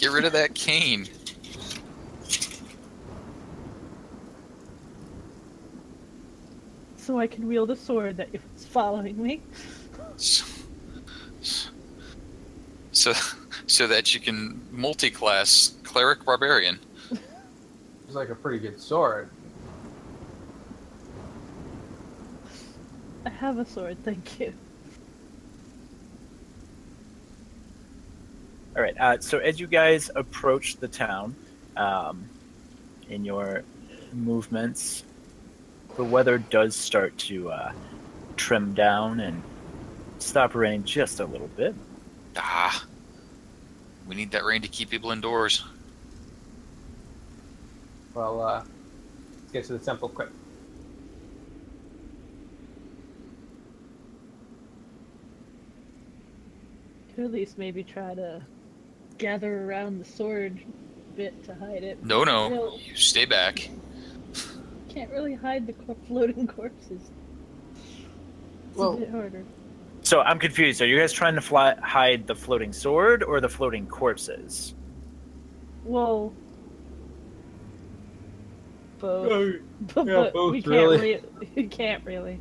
Get rid of that cane. So I can wield a sword that is following me. So that you can multi-class cleric barbarian. It's like a pretty good sword. I have a sword, thank you. All right. So as you guys approach the town, in your movements, the weather does start to trim down and stop raining just a little bit. We need that rain to keep people indoors. Well, let's get to the temple quick. Could at least maybe try to gather around the sword a bit to hide it. No, you stay back. Can't really hide the floating corpses. It's a bit harder. So I'm confused. Are you guys trying to hide the floating sword or the floating corpses? Well, both. Both, we can't really.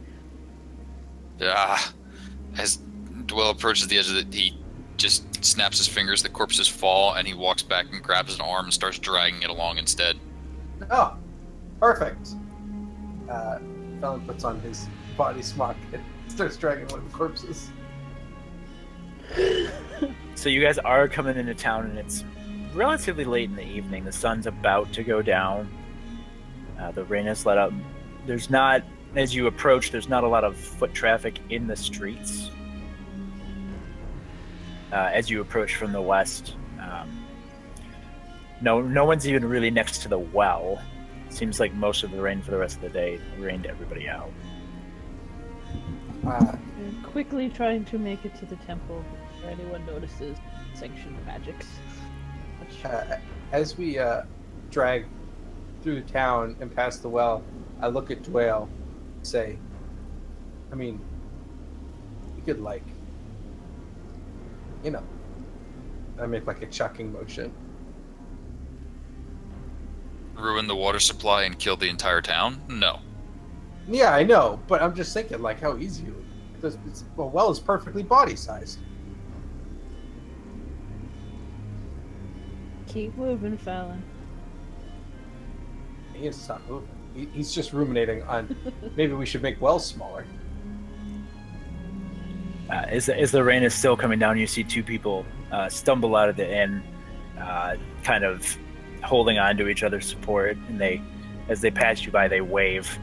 As Dwell approaches the edge of it, he just snaps his fingers, the corpses fall, and he walks back and grabs an arm and starts dragging it along instead. Oh, perfect. Felon puts on his body smock and starts dragging one of the corpses. So you guys are coming into town, and it's relatively late in the evening. The sun's about to go down. The rain has let up. There's not, as you approach, there's not a lot of foot traffic in the streets. As you approach from the west, no one's even really next to the well. Seems like most of the rain for the rest of the day rained everybody out. I'm quickly trying to make it to the temple before anyone notices sanctioned magics. As we drag through the town and past the well, I look at Dwale and say, I mean, we could I make like a chucking motion. Ruin the water supply and kill the entire town? No. Yeah, I know, but I'm just thinking like how easy it would be. Because the well is perfectly body-sized. Keep moving, Fallon. He is not moving. He's just ruminating on maybe we should make wells smaller. As the rain is still coming down, you see two people stumble out of the inn, kind of holding on to each other's support, and as they pass you by, they wave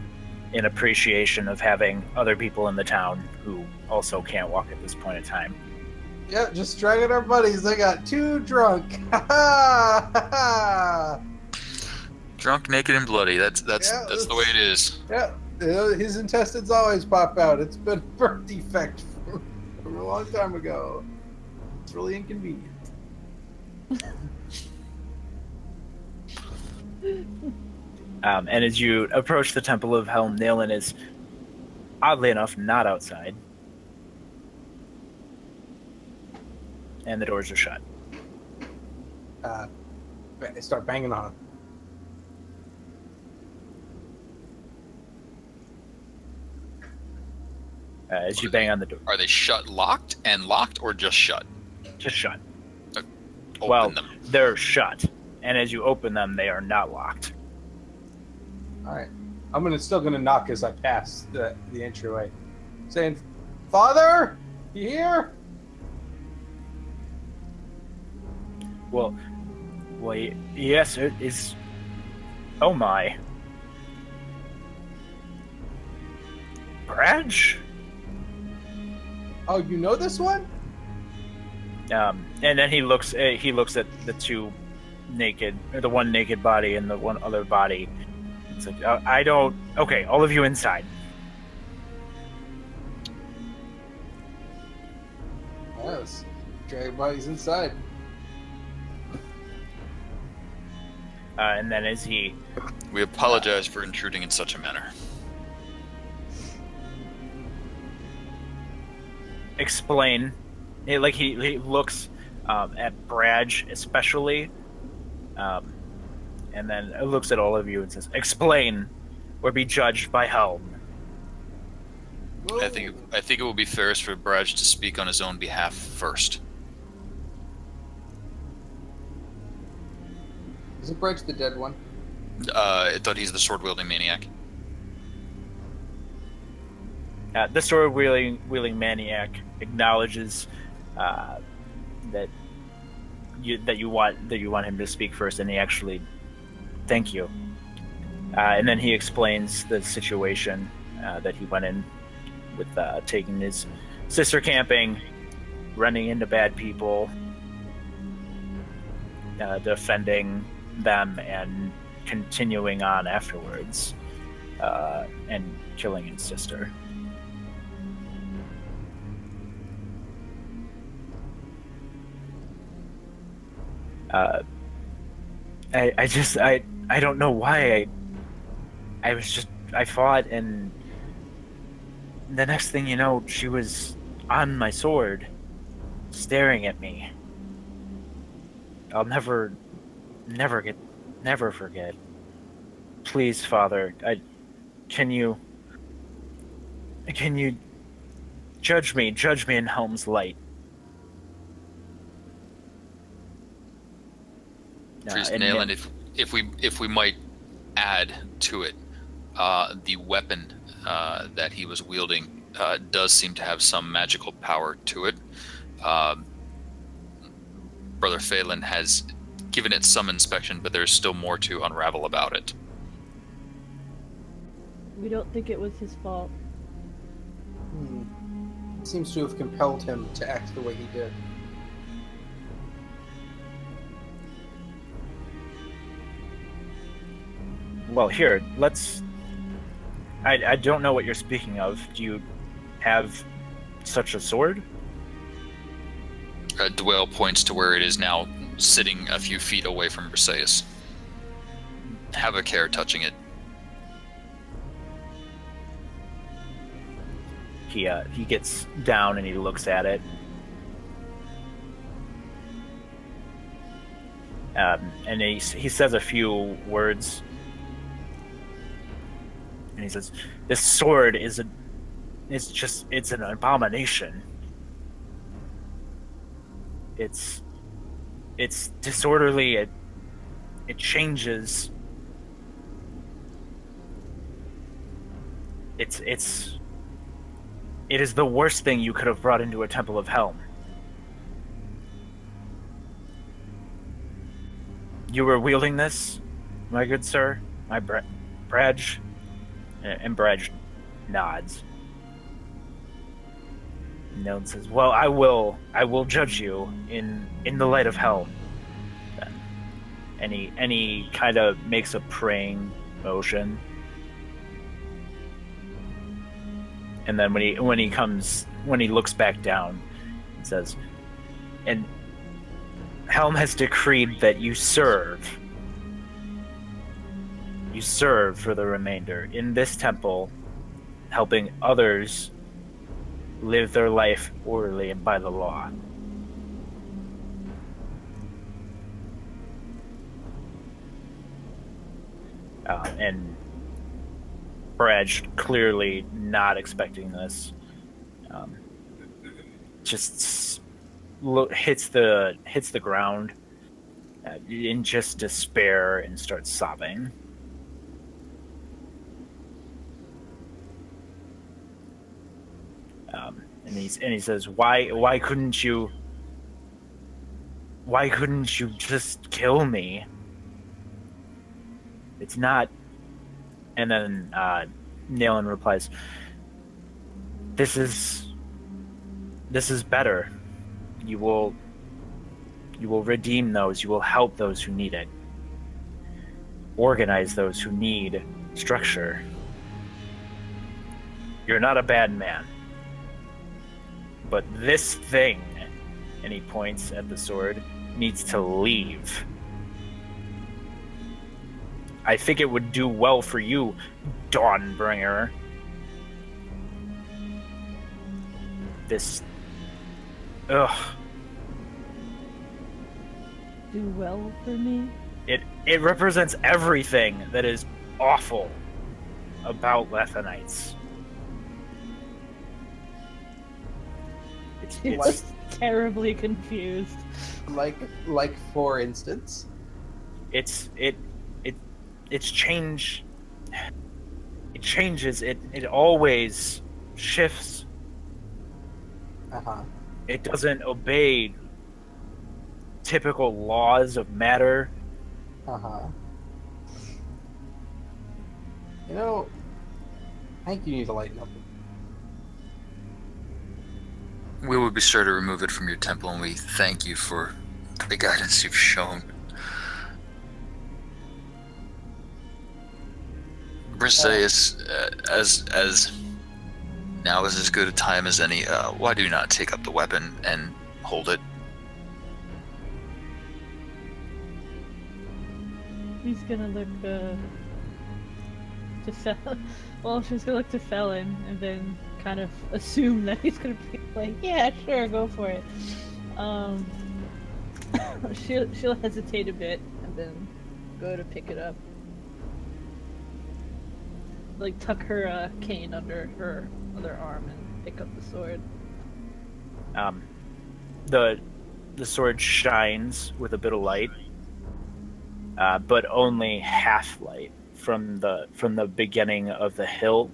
in appreciation of having other people in the town who also can't walk at this point in time. Yeah, just dragging our buddies. They got too drunk. Ha ha! Drunk, naked, and bloody. That's the way it is. Yeah, his intestines always pop out. It's been a birth defect from a long time ago. It's really inconvenient. And as you approach the Temple of Helm, Nayland is, oddly enough, not outside. And the doors are shut. I start banging on him. As you bang on the door. Are they shut locked, or just shut? Just shut. Open them. They're shut. And as you open them, they are not locked. Alright. I'm still gonna knock as I pass the entryway. Saying, Father? You here? Well, yes, it is. Oh my. Bradge? Oh, you know this one? And then he looks at the two naked, or the one naked body and the one other body. It's like, I don't. Okay, all of you inside. Yes. Drag bodies inside. And then as he... We apologize for intruding in such a manner. Explain. He looks at Bradge especially, and then it looks at all of you and says, "Explain, or be judged by Helm." I think it will be fairest for Braj to speak on his own behalf first. Isn't Bridge the dead one? I thought he's the sword-wielding maniac. The sword wielding maniac acknowledges that you want him to speak first, and he actually thank you. And then he explains the situation that he went in with taking his sister camping, running into bad people, defending them, and continuing on afterwards, and killing his sister. I don't know why I fought, and the next thing you know, she was on my sword, staring at me. I'll never forget. Please, Father, can you judge me in Helm's light? Priest And Nayland, if we might add to it, the weapon that he was wielding does seem to have some magical power to it. Brother Phelan has given it some inspection, but there's still more to unravel about it. We don't think it was his fault. It seems to have compelled him to act the way he did. Well, here, let's... I don't know what you're speaking of. Do you have such a sword? Dwell points to where it is now, sitting a few feet away from Briseis. Have a care touching it. He gets down and he looks at it. And he says a few words. And he says, "This sword it's an abomination. It's disorderly. It changes. It is the worst thing you could have brought into a Temple of Helm. You were wielding this, my good sir, my Bradge." And Bradge nods. And Nilin says, "Well, I will judge you in the light of Helm." And he kind of makes a praying motion. And then when he looks back down, he says, "And Helm has decreed that you serve for the remainder in this temple, helping others live their life orderly and by the law." And Bradge, clearly not expecting this, just hits the ground in just despair and starts sobbing. And he says, "Why couldn't you just kill me? It's not." And then Nayland replies, This is better. You will redeem those. You will help those who need it. Organize those who need structure. You're not a bad man. But this thing," and he points at the sword, "needs to leave. I think it would do well for you, Dawnbringer. This... Ugh. do well for me? It represents everything that is awful about Lethanites. She's Like- just terribly confused. Like for instance. it's change. It changes. It always shifts. Uh-huh. It doesn't obey typical laws of matter. Uh-huh. You know, I think you need to lighten up. We will be sure to remove it from your temple, and we thank you for the guidance you've shown. Briseis, as now is as good a time as any. Why do you not take up the weapon and hold it? He's gonna look to Felon. Well, she's gonna look to Felon and then kind of assume that he's gonna be like, yeah, sure, go for it. She'll hesitate a bit and then go to pick it up. Like tuck her cane under her other arm and pick up the sword. The sword shines with a bit of light, but only half light from the beginning of the hilt,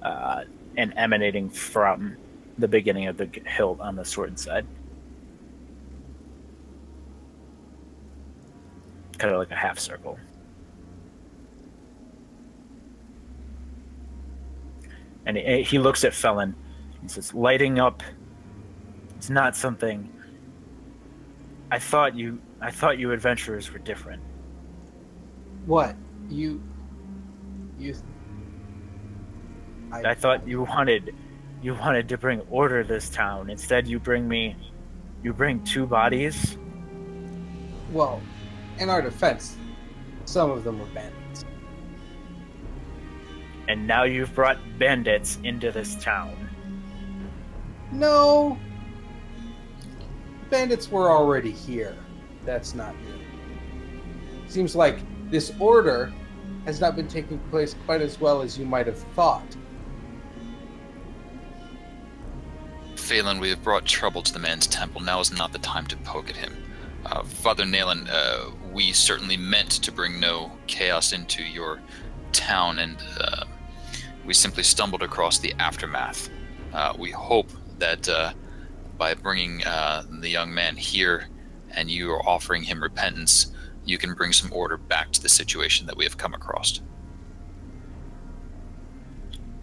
and emanating from the beginning of the hilt on the sword side. Kind of like a half circle. And he looks at Felon and says, lighting up, it's not something. I thought you adventurers were different. What? I thought you wanted to bring order to this town. Instead you bring two bodies. Well, in our defense, some of them were bandits. And now you've brought bandits into this town. No! Bandits were already here. That's not new. Seems like this order has not been taking place quite as well as you might have thought. Phelan, we have brought trouble to the man's temple. Now is not the time to poke at him. Father Nayland, we certainly meant to bring no chaos into your town, and we simply stumbled across the aftermath. We hope that by bringing the young man here and you are offering him repentance, you can bring some order back to the situation that we have come across.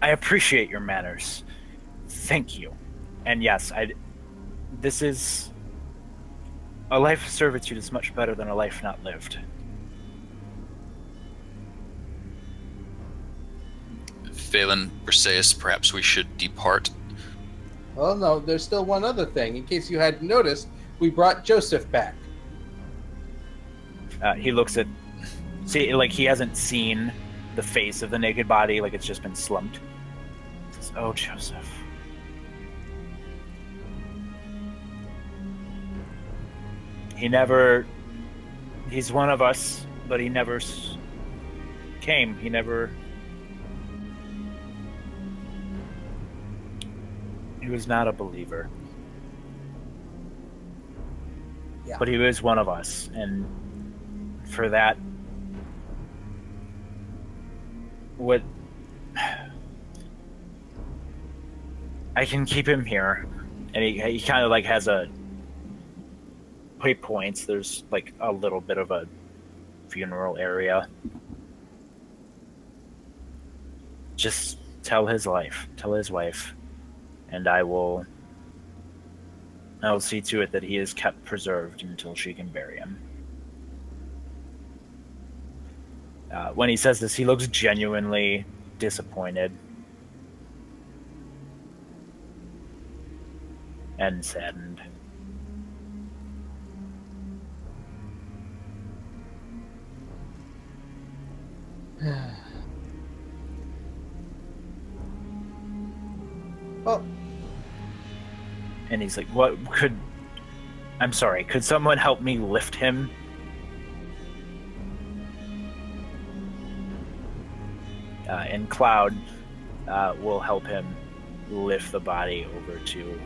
I appreciate your manners. Thank you. And yes, this is a life of servitude is much better than a life not lived. Phelan, Briseis, perhaps we should depart. Well, no, there's still one other thing. In case you hadn't noticed, we brought Joseph back. He looks at, like he hasn't seen the face of the naked body, like it's just been slumped. He says, "Oh, Joseph." He's one of us, but he never came. He was not a believer. Yeah. But he was one of us, and for that, I can keep him here, and he kind of like has a. He points. There's like a little bit of a funeral area. Just tell his wife, and I will see to it that he is kept preserved until she can bury him. When he says this, he looks genuinely disappointed and saddened. Well, And he's like, "What could I'm sorry, could someone help me lift him? And Cloud will help him lift the body over to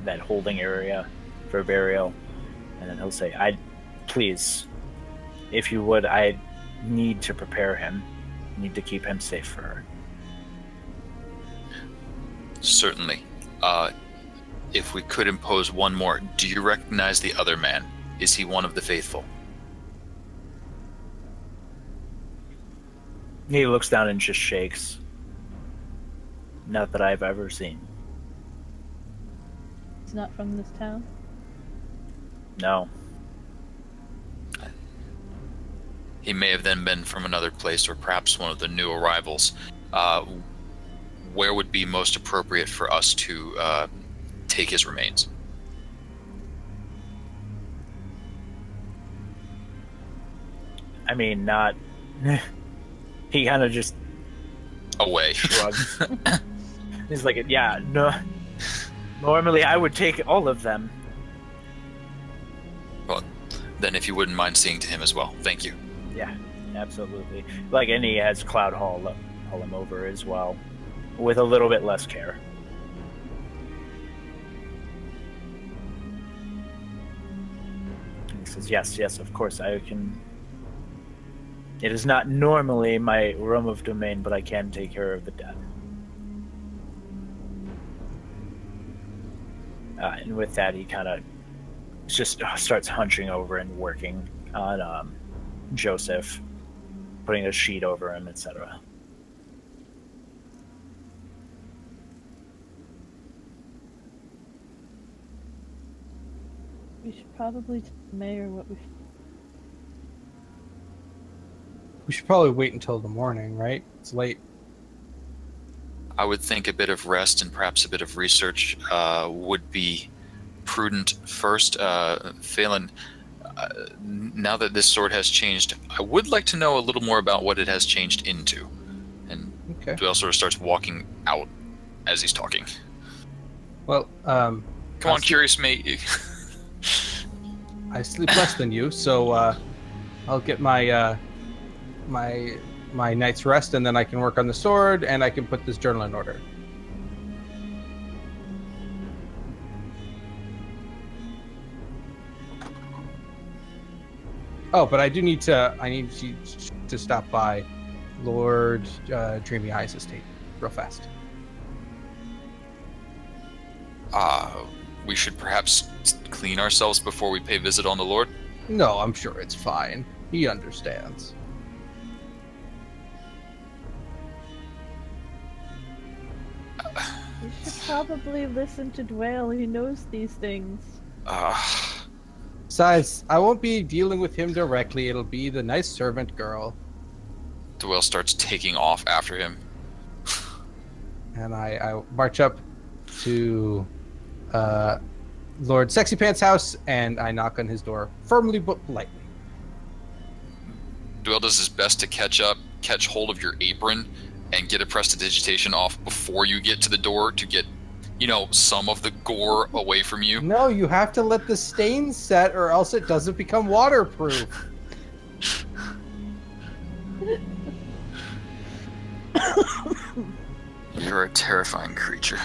that holding area for burial, and then he'll say, please, if you would, I need to prepare him, need to keep him safe for her." Certainly. If we could impose one more, do you recognize the other man? Is he one of the faithful? He looks down and just shakes. "Not that I've ever seen." He's not from this town. No. He may have then been from another place, or perhaps one of the new arrivals. Where would be most appropriate for us to take his remains? I mean, not... He kind of just Away. shrugs. He's like, "Yeah, no. Normally I would take all of them." Well, then if you wouldn't mind seeing to him as well. Thank you. Yeah, absolutely. Like, and he has Cloud haul him over as well, with a little bit less care. And he says, yes, of course, I can... It is not normally my realm of domain, but I can take care of the dead. And with that, he kind of just starts hunching over and working on Joseph, putting a sheet over him, etc. We should probably tell the mayor what we. We should probably wait until the morning, right? It's late. I would think a bit of rest and perhaps a bit of research would be prudent first. Phelan, now that this sword has changed, I would like to know a little more about what it has changed into. And Okay. Dwell sort of starts walking out as he's talking. Well, Come on, curious mate. I sleep less than you, so I'll get my my night's rest, and then I can work on the sword, and I can put this journal in order. Oh, but I need to stop by Lord Dreamy Eyes' estate real fast. We should perhaps clean ourselves before we pay visit on the Lord. No, I'm sure it's fine. He understands. We should probably listen to Dwayne. He knows these things. Besides, I won't be dealing with him directly. It'll be the nice servant girl. Dwell starts taking off after him. And I march up to Lord Sexy Pants' house, and I knock on his door firmly but politely. Dwell does his best to catch hold of your apron, and get a prestidigitation off before you get to the door to get, some of the gore away from you. No, you have to let the stain set, or else it doesn't become waterproof. You're a terrifying creature.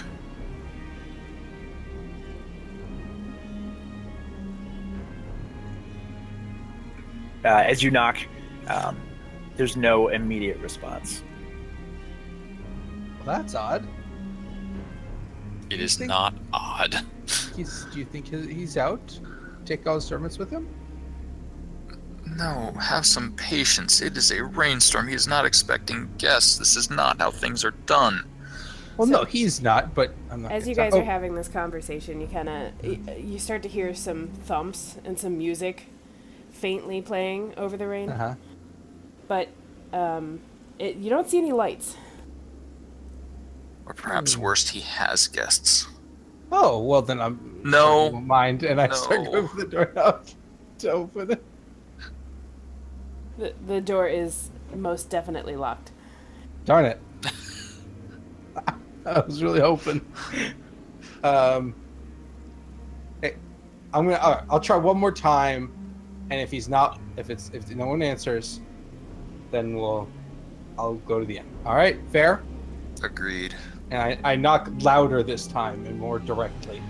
As you knock, there's no immediate response. Well, that's odd. It is not odd. Do you think he's out? Take all his servants with him? No, have some patience. It is a rainstorm. He is not expecting guests. This is not how things are done. Well, no, he's not, but I'm not. As you guys are having this conversation, you start to hear some thumps and some music faintly playing over the rain. Uh-huh. But you don't see any lights. Or perhaps worst, he has guests. Oh, well, then I'm... No. Don't mind, and I start No. going for the door now to open it. The door is most definitely locked. Darn it. I was really hoping. Hey, I'll try one more time, and if no one answers, then I'll go to the end. All right, fair. Agreed. And I knock louder this time and more directly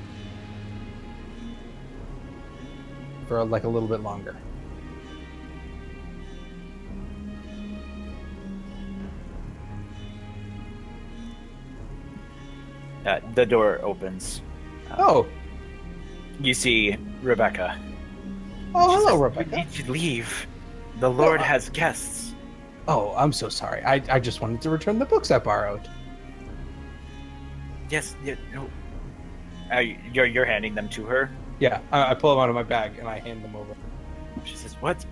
for like a little bit longer. The door opens. Oh, You see Rebecca. oh, She hello, says, Rebecca. "You need to leave. The Lord Oh, has guests." Oh, I'm so sorry. I just wanted to return the books I borrowed. Yes, no. You're handing them to her. Yeah, I pull them out of my bag and I hand them over. She says, "What?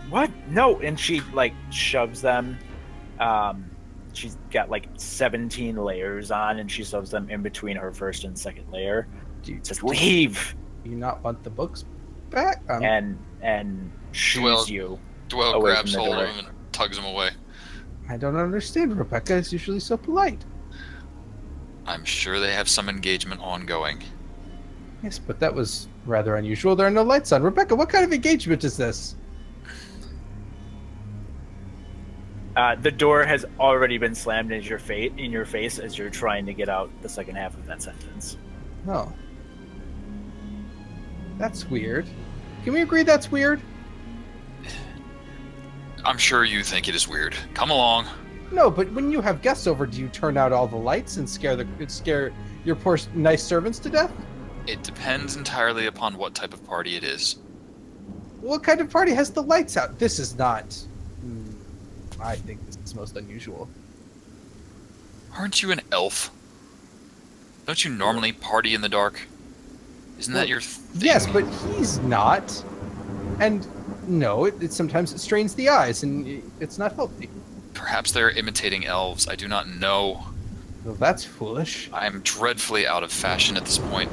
What? No!" And she like shoves them. She's got like 17 layers on, and she shoves them in between her first and second layer. Says, "Leave!" Do you not want the books back? And shoos you. Dwell Away grabs from the hold door. of him and tugs him away. I don't understand. Rebecca is usually so polite. I'm sure they have some engagement ongoing. Yes, but that was rather unusual. There are no lights on. Rebecca, what kind of engagement is this? The door has already been slammed in your face as you're trying to get out the second half of that sentence. Oh. That's weird. Can we agree that's weird? I'm sure you think it is weird. Come along. No, but when you have guests over, do you turn out all the lights and scare your poor nice servants to death? It depends entirely upon what type of party it is. What kind of party has the lights out? This is not... I think this is most unusual. Aren't you an elf? Don't you normally party in the dark? Isn't that your thing? Yes, but he's not. And no, it sometimes it strains the eyes, and it's not healthy. Perhaps they're imitating elves. I do not know. Well, that's foolish. I am dreadfully out of fashion at this point.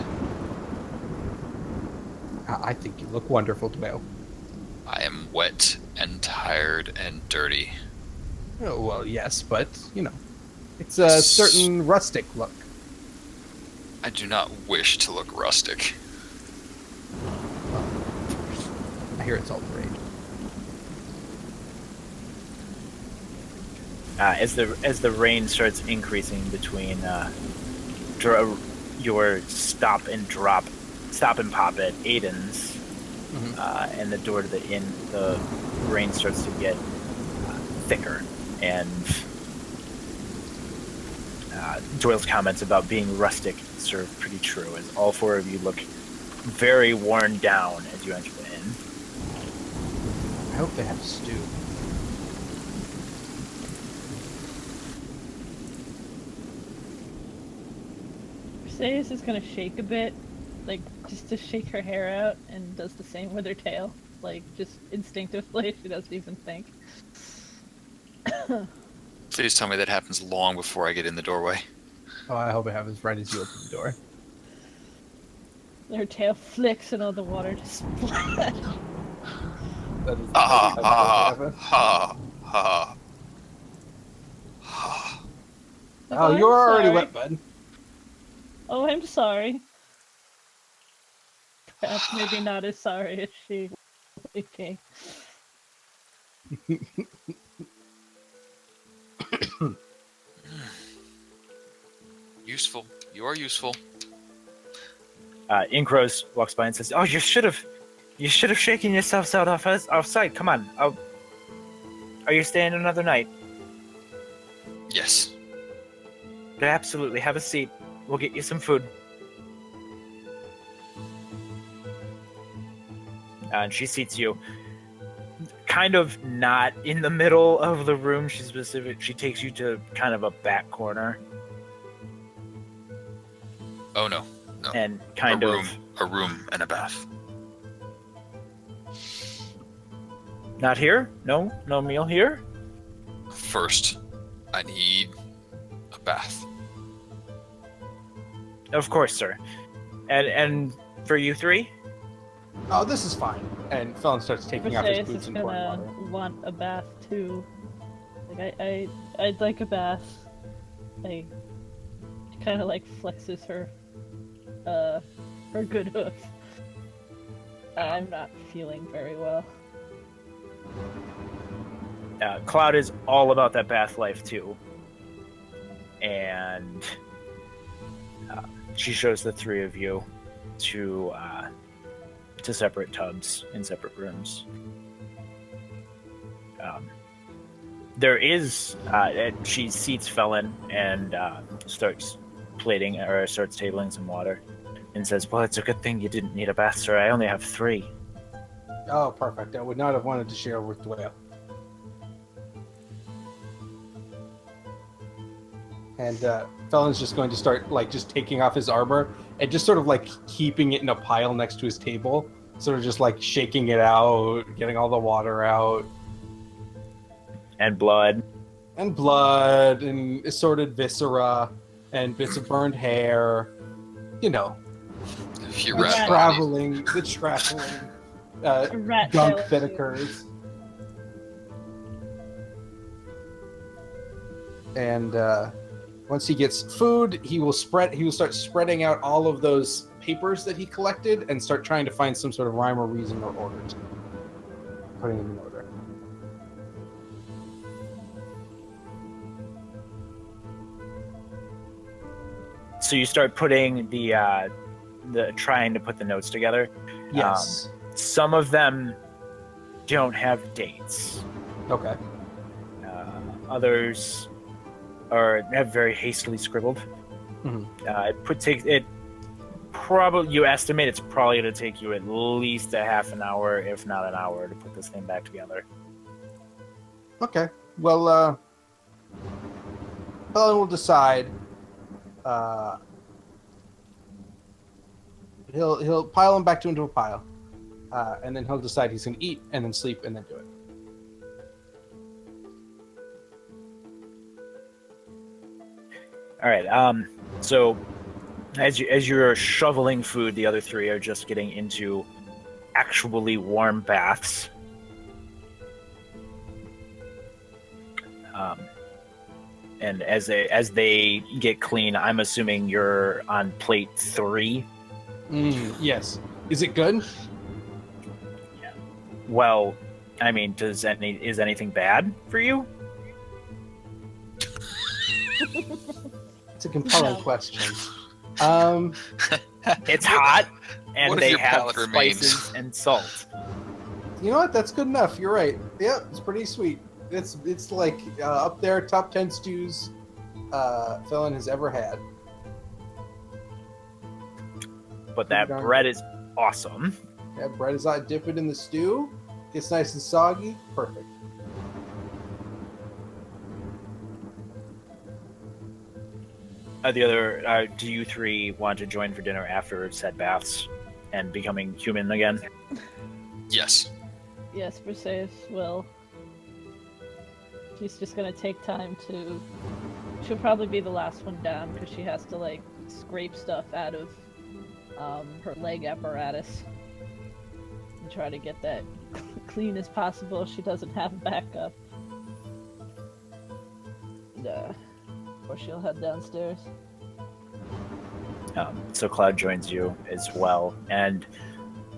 I think you look wonderful, Dwayne. I am wet and tired and dirty. Oh, well, yes, but, it's a certain rustic look. I do not wish to look rustic. I hear it's all the rage. As the rain starts increasing between your stop and pop at Aiden's and the door to the inn, the rain starts to get thicker, and Doyle's comments about being rustic serve pretty true, as all four of you look very worn down as you enter the inn. I hope they have stew. Mercedes is gonna shake a bit, like just to shake her hair out, and does the same with her tail, like just instinctively. She doesn't even think. Please tell me that happens long before I get in the doorway. Oh, I hope it happens right as you open the door. Her tail flicks and all the water just splash. That is Oh, you're already wet, bud. Oh, I'm sorry. Perhaps maybe not as sorry as she would be. Useful. You are useful. Incros walks by and says, "Oh, you should have shaken yourselves out outside. Come on. Are you staying another night?" Yes. Absolutely. Have a seat. We'll get you some food. And she seats you kind of not in the middle of the room. She takes you to kind of a back corner. Oh no. No. And kind a of room and a bath. Not here? No meal here? First, I need a bath. Of course, sir. And for you three? Oh, this is fine. And Felon starts taking off his Mercedes boots is and pouring gonna water. want a bath too. Like I'd like a bath. Like, she kind of like flexes her her good hoof. I'm not feeling very well. Cloud is all about that bath life too, and she shows the three of you to separate tubs in separate rooms. There is she seats Felon and starts tabling some water, and says, "Well, it's a good thing you didn't need a bath, sir. I only have 3." Oh, perfect. I would not have wanted to share with Dwayne. And Felon's just going to start just taking off his armor and just sort of keeping it in a pile next to his table, sort of just shaking it out, getting all the water out. And blood. And assorted viscera and bits of burned hair. You know. A few The rat traveling Rat gunk tail. that occurs. And once he gets food, he will start spreading out all of those papers that he collected and start trying to find some sort of rhyme or reason or order to putting them in order. So you start putting the trying to put the notes together. Yes. Some of them don't have dates. Okay. Others have very hastily scribbled. Mm-hmm. You estimate it's probably going to take you at least a half an hour, if not an hour, to put this thing back together. Okay. Well, Felon will decide. He'll pile them back into a pile, and then he'll decide he's going to eat and then sleep and then do it. All right. So as you're shoveling food, the other 3 are just getting into actually warm baths. And as they get clean, I'm assuming you're on plate 3. Yes. Is it good? Well, I mean, is anything bad for you? It's a compelling question. It's hot, and What if they your have palate remains? spices and salt. You know what? That's good enough. You're right. Yeah, it's pretty sweet. It's up there, top 10 stews Felon has ever had. But that bread is awesome. Yeah, bread is hot. Dip it in the stew. Gets nice and soggy. Perfect. Do you 3 want to join for dinner after said baths and becoming human again? Yes. Yes, Briseis will. She's just gonna take time to. She'll probably be the last one down because she has to scrape stuff out of her leg apparatus and try to get that clean as possible. She doesn't have backup. Or she'll head downstairs. So Cloud joins you as well. And,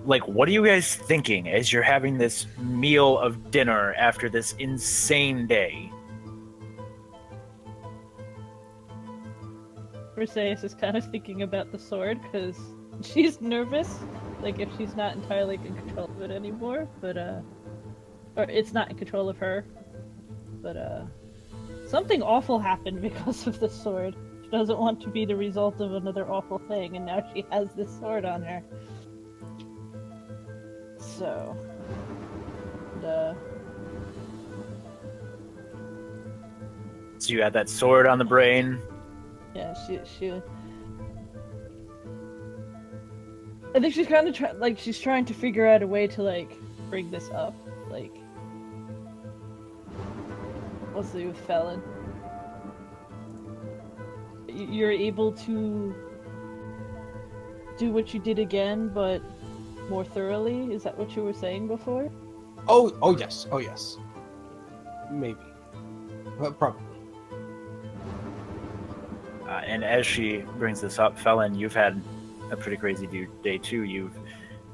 what are you guys thinking as you're having this meal of dinner after this insane day? Briseis is kind of thinking about the sword because she's nervous. If she's not entirely in control of it anymore, but, or it's not in control of her. But, something awful happened because of the sword. She doesn't want to be the result of another awful thing, and now she has this sword on her. So, So you had that sword on the brain. yeah, she. I think she's kind of she's trying to figure out a way to bring this up, mostly with Felon. You're able to do what you did again, but more thoroughly? Is that what you were saying before? Oh yes. Oh yes. Maybe. Well, probably. And as she brings this up, Felon, you've had a pretty crazy day too. You've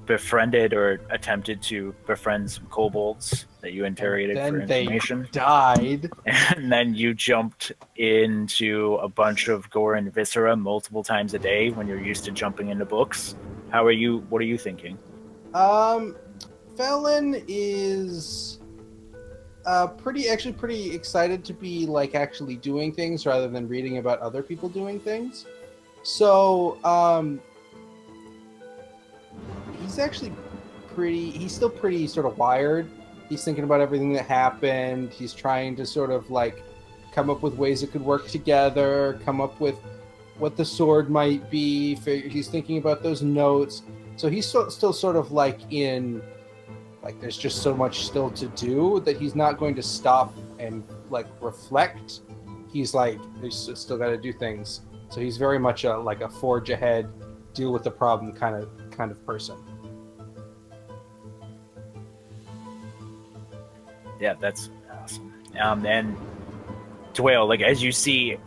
befriended or attempted to befriend some kobolds that you interrogated Then for information. they died. And then you jumped into a bunch of gore and viscera multiple times a day when you're used to jumping into books. What are you thinking? Felon is pretty excited to be like actually doing things rather than reading about other people doing things. So he's still pretty sort of wired. He's thinking about everything that happened. He's trying to sort of like come up with ways it could work together, come up with what the sword might be. He's thinking about those notes. So he's still sort of like in, like, there's just so much still to do that he's not going to stop and like reflect. He's like, there's still got to do things. So he's very much like a forge ahead, deal with the problem kind of person. Yeah, that's awesome. And Dwayne, like as you see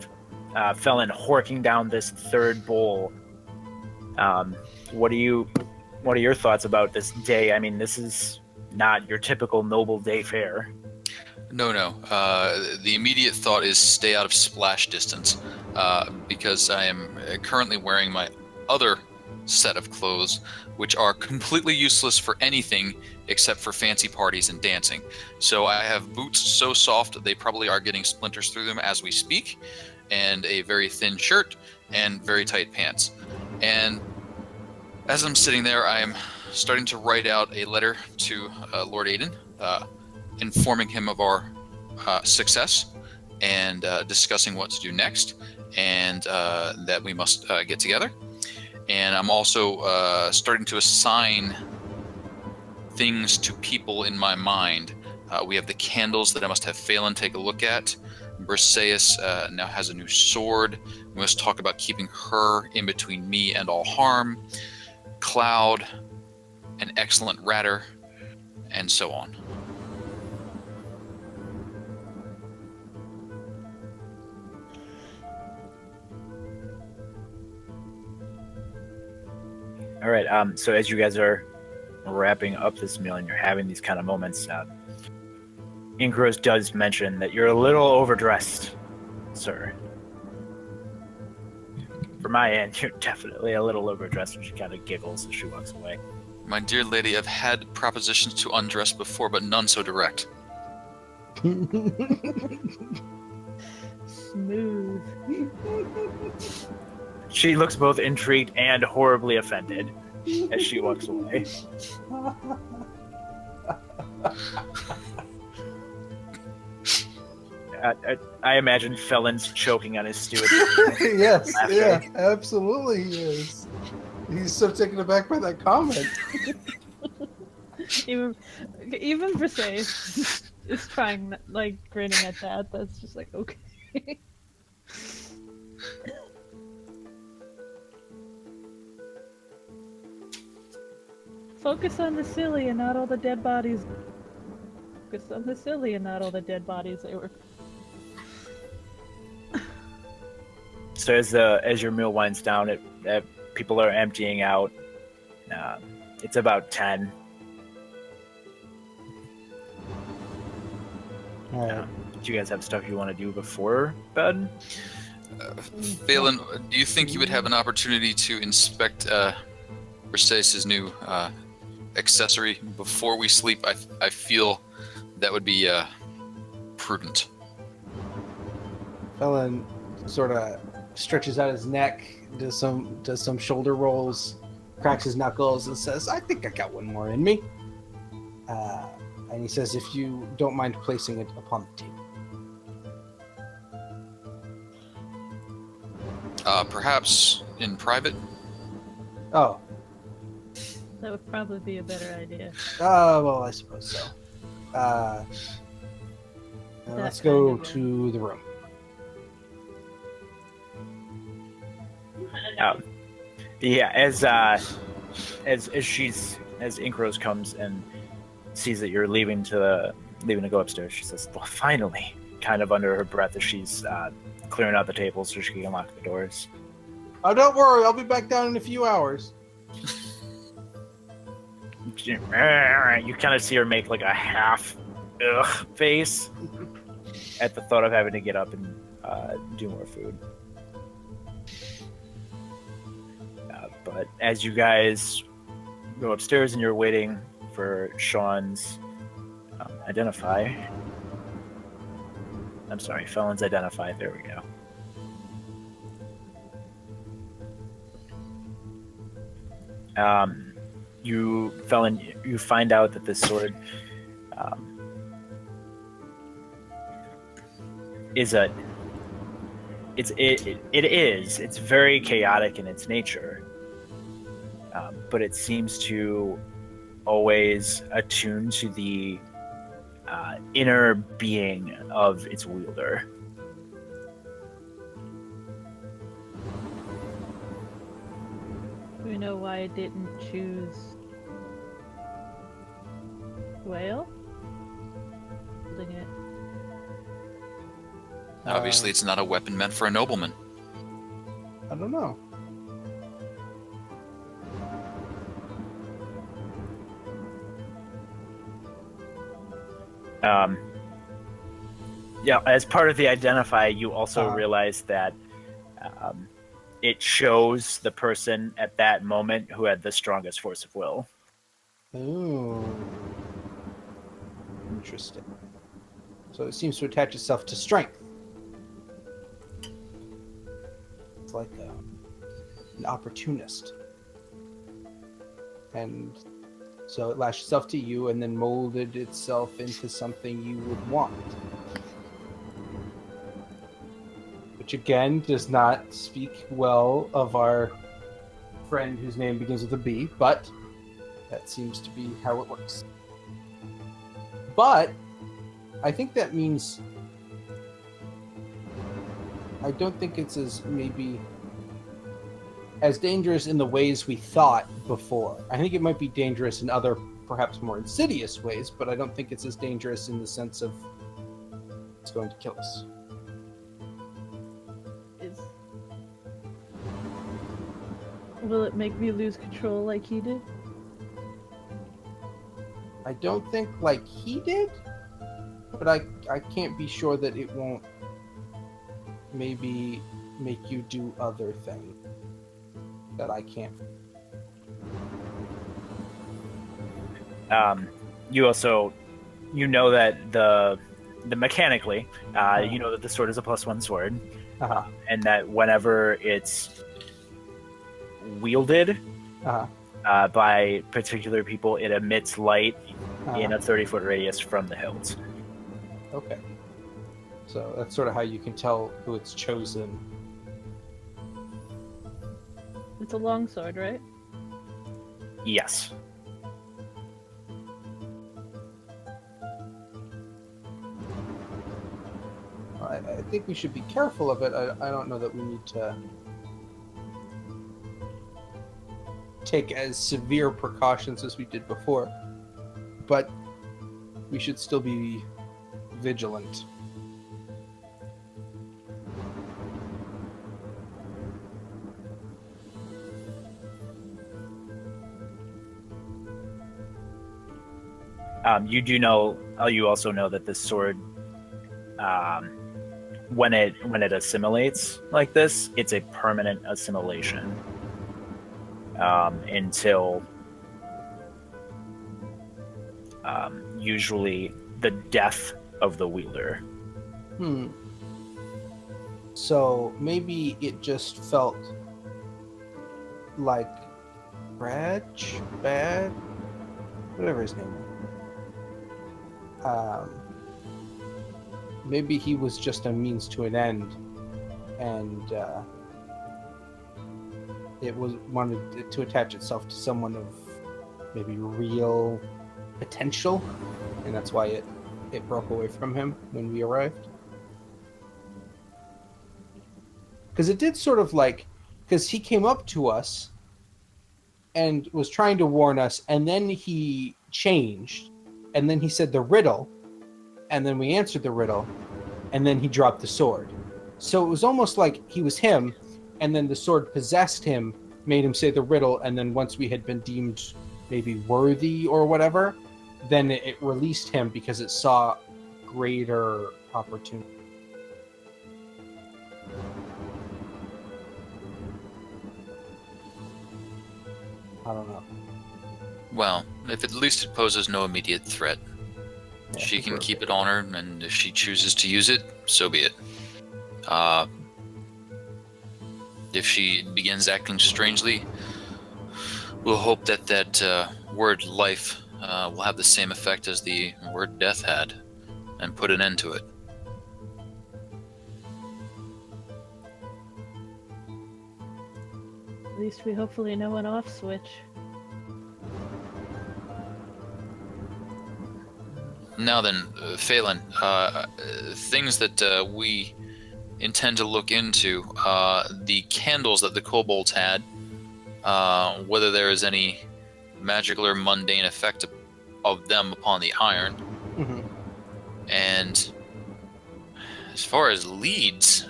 Felon horking down this third bowl, what are your thoughts about this day? I mean, this is not your typical noble day fare. No. The immediate thought is stay out of splash distance, because I am currently wearing my other set of clothes, which are completely useless for anything except for fancy parties and dancing. So I have boots so soft they probably are getting splinters through them as we speak, and a very thin shirt and very tight pants. And as I'm sitting there, I am starting to write out a letter to Lord Aiden, informing him of our success and discussing what to do next, and that we must get together. And I'm also starting to assign things to people in my mind. We have the candles that I must have Phelan take a look at. Briseis now has a new sword. We must talk about keeping her in between me and all harm. Cloud, an excellent ratter, and so on. All right. So as you guys are wrapping up this meal and you're having these kind of moments, Inkros does mention that you're a little overdressed, sir. For my end, you're definitely a little overdressed, and she kind of giggles as she walks away. My dear lady, I've had propositions to undress before, but none so direct. Smooth. She looks both intrigued and horribly offended as she walks away. I imagine Felon's choking on his stew. Yes, yeah, absolutely he is. He's so taken aback by that comment. even Briseis is trying, like, grinning at that. That's just like, okay. Focus on the silly and not all the dead bodies. Focus on the silly and not all the dead bodies they were. So as your meal winds down, people are emptying out. It's about 10. Do you guys have stuff you want to do before bed? Phelan, do you think you would have an opportunity to inspect Briseis' new accessory before we sleep? I feel that would be prudent. Felon sort of stretches out his neck, does some shoulder rolls, cracks his knuckles, and says, "I think I got one more in me." And he says, "If you don't mind placing it upon the table." Perhaps in private? Oh. That would probably be a better idea. Well, I suppose so. Let's go to the room. Yeah, as Inkros comes and sees that you're leaving to go upstairs, she says, "Well, finally," kind of under her breath as she's clearing out the table so she can lock the doors. Oh, don't worry, I'll be back down in a few hours. You kind of see her make like a half face at the thought of having to get up and do more food. But as you guys go upstairs and you're waiting for Sean's identify. I'm sorry, felons identify. There we go. You find out that this sword it's very chaotic in its nature, but it seems to always attune to the inner being of its wielder. Do we know why it didn't choose whale? Holding it. Obviously, it's not a weapon meant for a nobleman. I don't know. Yeah, as part of the identify, you also realize that it shows the person at that moment who had the strongest force of will. Oh. Interesting. So it seems to attach itself to strength. It's like an opportunist. And so it lashed itself to you and then molded itself into something you would want. Which again does not speak well of our friend whose name begins with a B, but that seems to be how it works. But I think that means I don't think it's as maybe as dangerous in the ways we thought before. I think it might be dangerous in other, perhaps more insidious ways, but I don't think it's as dangerous in the sense of it's going to kill us. Will it make me lose control like he did? I don't think like he did, but I can't be sure that it won't maybe make you do other things that I can't. You also, that the mechanically, that the sword is a +1 sword, and that whenever it's wielded by particular people, it emits light in a 30-foot radius from the hilt. Okay. So that's sort of how you can tell who it's chosen. It's a long sword, right? Yes. I think we should be careful of it. I don't know that we need to take as severe precautions as we did before, but we should still be vigilant. You also know that this sword, when it assimilates like this, it's a permanent assimilation until usually the death of the wielder. So maybe it just felt like bad, whatever his name was. Maybe he was just a means to an end, and it was wanted to attach itself to someone of maybe real potential, and that's why it broke away from him when we arrived. Because it did sort of because he came up to us and was trying to warn us, and then he changed, and then he said the riddle, and then we answered the riddle, and then he dropped the sword. So it was almost like he was him, and then the sword possessed him, made him say the riddle, and then once we had been deemed maybe worthy or whatever, then it released him because it saw greater opportunity. I don't know. Well, if at least it poses no immediate threat, Yeah, she can sure. keep it on her, and if she chooses to use it, so be it. If she begins acting strangely, we'll hope that word life will have the same effect as the word death had, and put an end to it. At least we hopefully know an off switch. Now then, Phelan, things that we intend to look into, the candles that the kobolds had, whether there is any magical or mundane effect of them upon the iron. Mm-hmm. And as far as leads,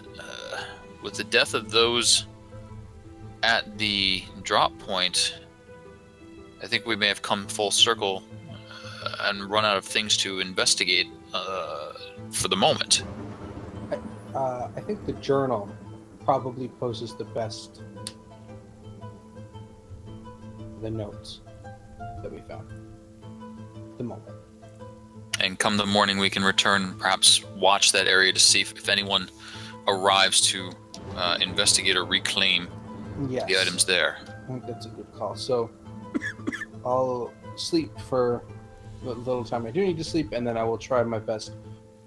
with the death of those at the drop point, I think we may have come full circle and run out of things to investigate for the moment. I think the journal probably poses the best. The notes that we found. The moment. And come the morning, we can return, perhaps watch that area to see if anyone arrives to investigate or reclaim Yes. the items there. I think that's a good call. So I'll sleep for the little time I do need to sleep, and then I will try my best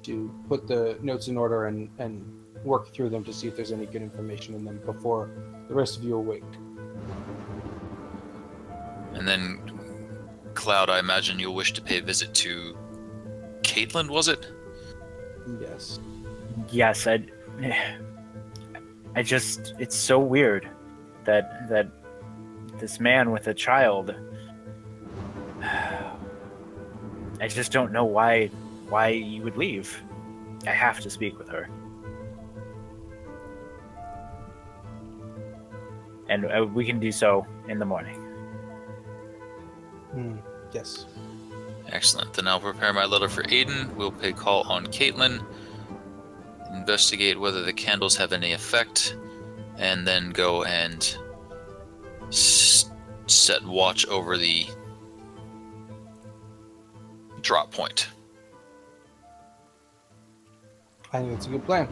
to put the notes in order and work through them to see if there's any good information in them before the rest of you awake. And then, Cloud, I imagine you'll wish to pay a visit to Caitlin, was it? Yes. Yes, I just, it's so weird that this man with a child, I just don't know why you would leave. I have to speak with her. And we can do so in the morning. Yes. Excellent. Then I'll prepare my letter for Aiden. We'll pay call on Caitlin, investigate whether the candles have any effect, and then go and set watch over the drop point. I think that's a good plan.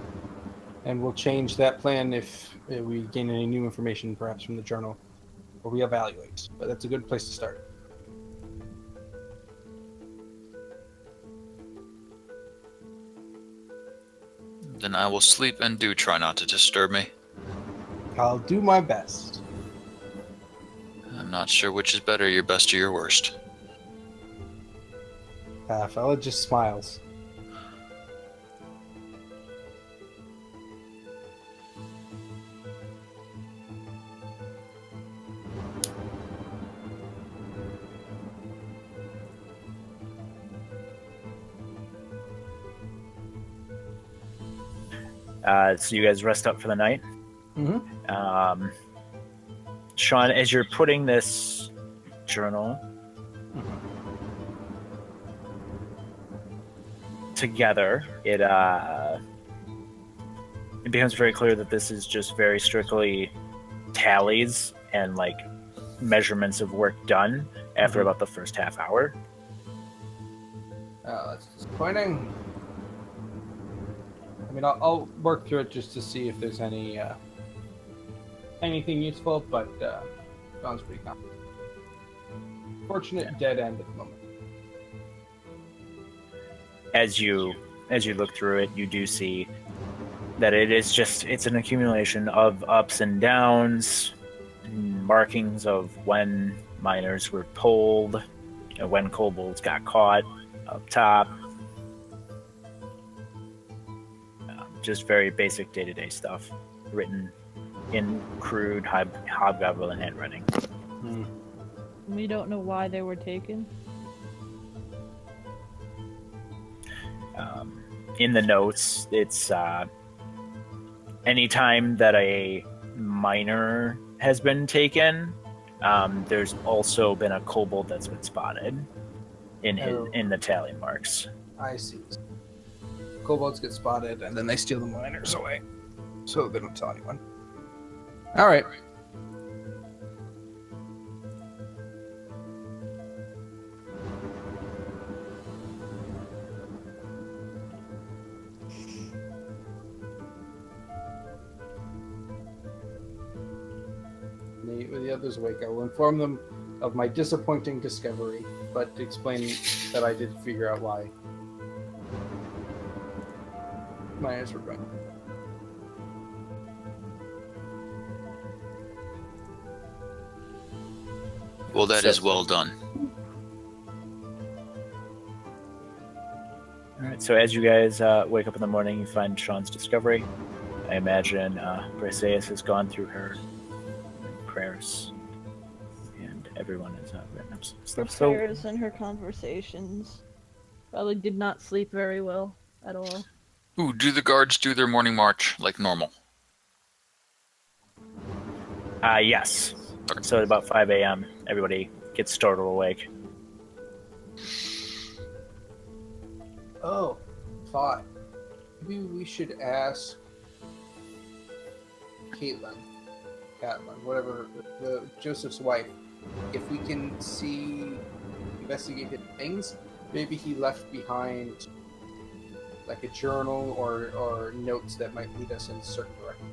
And we'll change that plan if we gain any new information, perhaps from the journal, or we evaluate. But that's a good place to start. Then I will sleep, and do try not to disturb me. I'll do my best. I'm not sure which is better, your best or your worst. Fella just smiles. So you guys rest up for the night. Mm-hmm. Sean, as you're putting this journal together, it becomes very clear that this is just very strictly tallies and like measurements of work done after about the first half hour. That's disappointing. I mean, I'll work through it just to see if there's any anything useful, but sounds pretty common. Fortunate dead end at the moment. As you look through it, you do see that it's an accumulation of ups and downs, markings of when miners were pulled, when kobolds got caught up top. Just very basic day-to-day stuff, written in crude hobgoblin handwriting. We don't know why they were taken. In the notes, it's anytime that a miner has been taken. There's also been a kobold that's been spotted in the tally marks. I see. Kobolds get spotted, and then they steal the miners away, so they don't tell anyone. All right. When the others awake, I will inform them of my disappointing discovery, but to explain that I did figure out why miners were gone. Well, that is well done. All right. So as you guys wake up in the morning, you find Sean's discovery. I imagine Briseis has gone through her prayers, and everyone is written up some Her stuff. prayers and her conversations. Probably did not sleep very well at all. Ooh, do the guards do their morning march like normal? Yes. So at about 5 a.m., everybody gets startled awake. Oh, thought. Maybe we should ask Caitlin, whatever, Joseph's wife, if we can investigate his things. Maybe he left behind like a journal or notes that might lead us in a certain direction.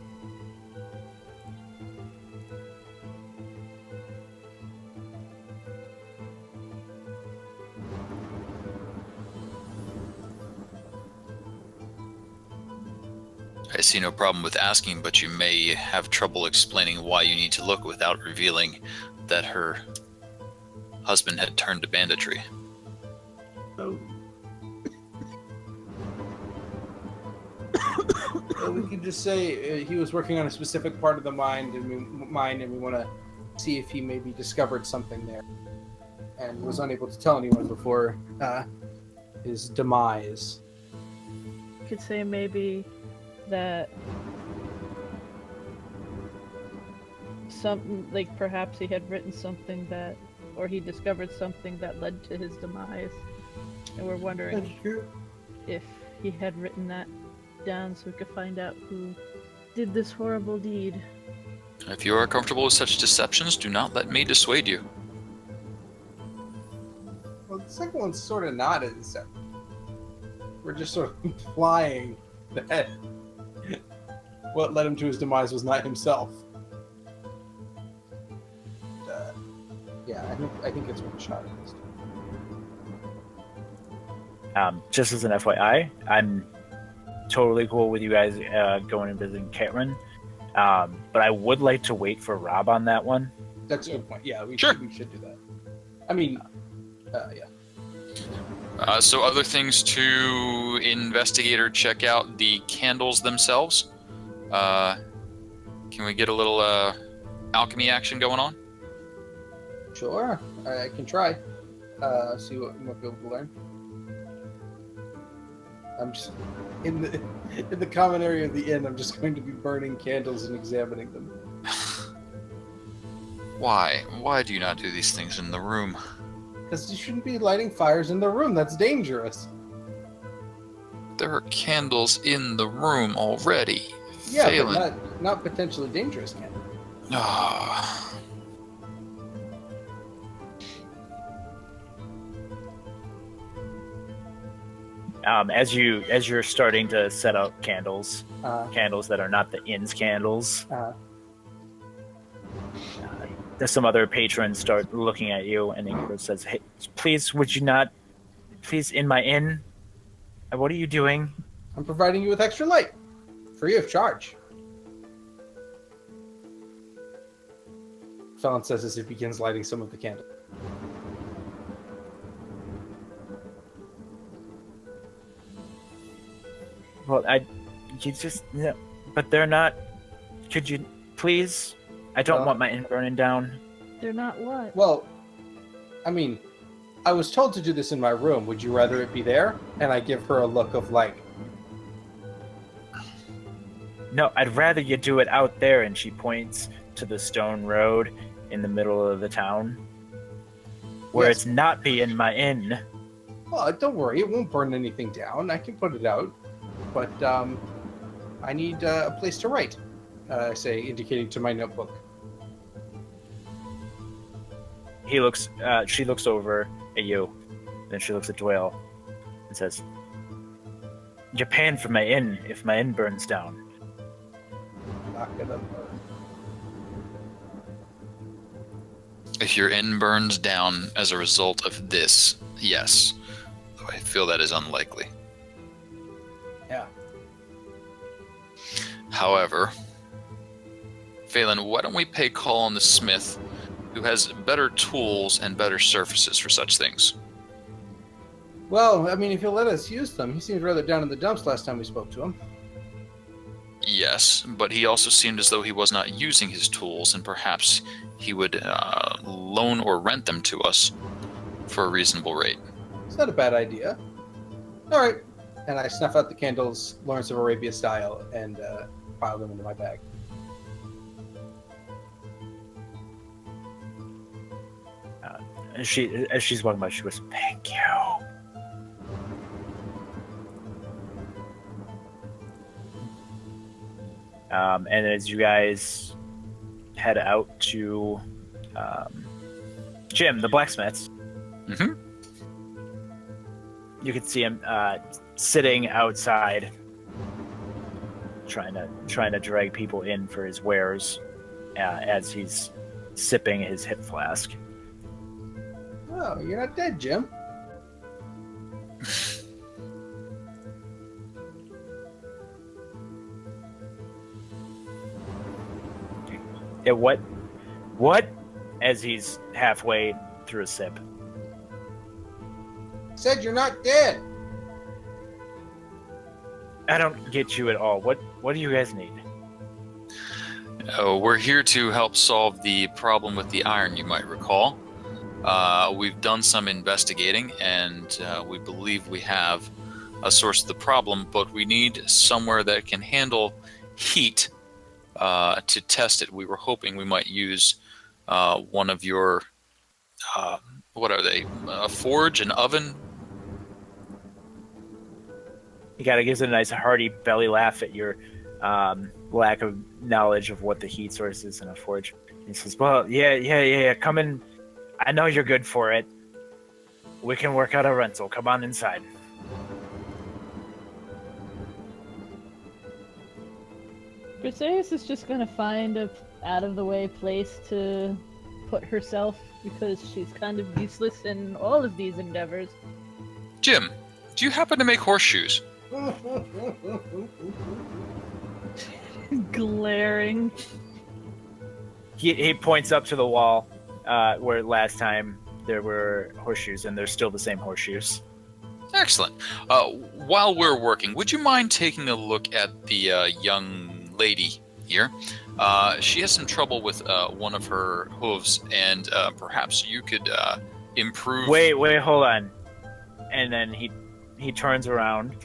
I see no problem with asking, but you may have trouble explaining why you need to look without revealing that her husband had turned to banditry. Oh. We could just say he was working on a specific part of the mind, and we want to see if he maybe discovered something there, and was unable to tell anyone before his demise. You could say maybe that something, like perhaps he had written something that, or he discovered something that led to his demise, and we're wondering if he had written that down so we could find out who did this horrible deed. If you are comfortable with such deceptions, do not let me dissuade you. Well, the second one's sort of not a deception. We're just sort of implying that what led him to his demise was not himself. Yeah, I think it's worth a shot at this. Just as an FYI, I'm totally cool with you guys going and visiting Caitlin, but I would like to wait for Rob on that one. That's a good point. Yeah, we Sure. should do that. I mean, yeah. So other things to investigate or check out: the candles themselves. Can we get a little alchemy action going on? Sure, I can try. See what we might be able to learn. I'm just in the common area of the inn. I'm just going to be burning candles and examining them. Why? Why do you not do these things in the room? Because you shouldn't be lighting fires in the room. That's dangerous. There are candles in the room already. Yeah, Phelan. but not potentially dangerous candles. Ah. As you're starting to set up candles that are not the inn's candles, there's some other patrons start looking at you, and Ingrid says, "Hey, please, would you not, please, in my inn? What are you doing?" I'm providing you with extra light, free of charge. Felon says as he begins lighting some of the candles. Well, you just, no, but they're not. Could you please? I don't want my inn burning down. They're not what? Well, I mean, I was told to do this in my room. Would you rather it be there? And I give her a look of like, No, I'd rather you do it out there. And she points to the stone road in the middle of the town, where Yes. it's not being my inn. Well, don't worry, it won't burn anything down. I can put it out, but I need a place to write. I say, indicating to my notebook. He looks. She looks over at you, then she looks at Doyle, and says, "You're paying for my inn if my inn burns down." Not gonna burn. If your inn burns down as a result of this, yes. Though I feel that is unlikely. Yeah. However, Phelan, why don't we pay call on the smith who has better tools and better surfaces for such things? Well, I mean, if he'll let us use them, he seemed rather down in the dumps last time we spoke to him. Yes, but he also seemed as though he was not using his tools, and perhaps he would loan or rent them to us for a reasonable rate. It's not a bad idea. All right. And I snuff out the candles, Lawrence of Arabia style, and pile them into my bag. As she's walking by, she goes, "Thank you." And as you guys head out to Jim, the blacksmith's, Mm-hmm. you can see him sitting outside, trying to drag people in for his wares as he's sipping his hip flask. Oh, you're not dead, Jim. Yeah, what? What? As he's halfway through a sip. Said you're not dead. I don't get you at all. What do you guys need? Oh, we're here to help solve the problem with the iron, you might recall. We've done some investigating, and we believe we have a source of the problem, but we need somewhere that can handle heat to test it. We were hoping we might use one of your, what are they, a forge, an oven? He kind of gives it a nice hearty belly laugh at your lack of knowledge of what the heat source is in a forge. He says, "Well, yeah. Come in. I know you're good for it. We can work out a rental. Come on inside." Briseis is just gonna find a out-of-the-way place to put herself because she's kind of useless in all of these endeavors. Jim, do you happen to make horseshoes? Glaring. He points up to the wall where last time there were horseshoes, and they're still the same horseshoes. Excellent. While we're working, would you mind taking a look at the young lady here? She has some trouble with one of her hooves, and perhaps you could improve... Wait, hold on. And then he turns around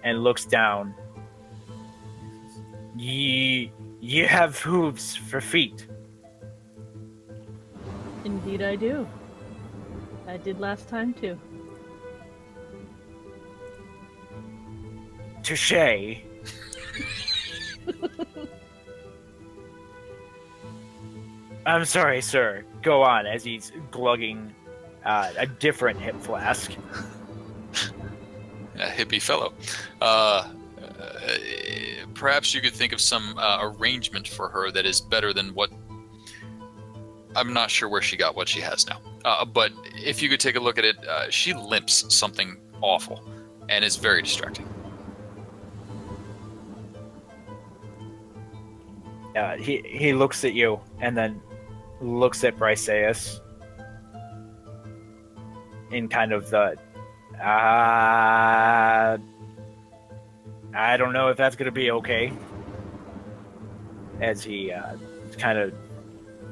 and looks down. Ye have hooves for feet. Indeed I do. I did last time too. Touché. I'm sorry, sir. Go on, as he's glugging a different hip flask. A hippie fellow. Perhaps you could think of some arrangement for her that is better than what... I'm not sure where she got what she has now. But if you could take a look at it, she limps something awful and is very distracting. He looks at you and then looks at Briseis in kind of the I don't know if that's gonna be okay, as he kind of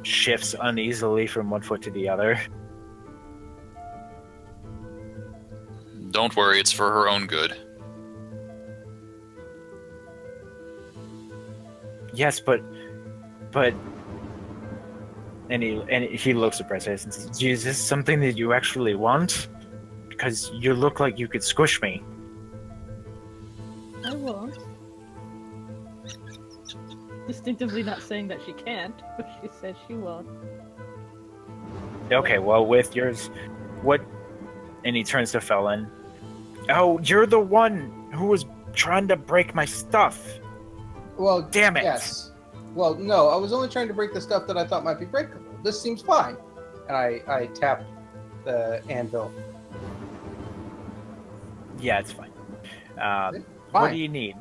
shifts uneasily from one foot to the other. Don't worry, it's for her own good. Yes, but, and he looks at Bryce and says, "Is this something that you actually want? Because you look like you could squish me." I won't. Distinctively not saying that she can't, but she says she won't. Okay, well, with yours, what? And he turns to Felon. Oh, you're the one who was trying to break my stuff. Well, Damn it. Yes. Well, no, I was only trying to break the stuff that I thought might be breakable. This seems fine. And I tap the anvil. Yeah, it's fine. Fine. What do you need?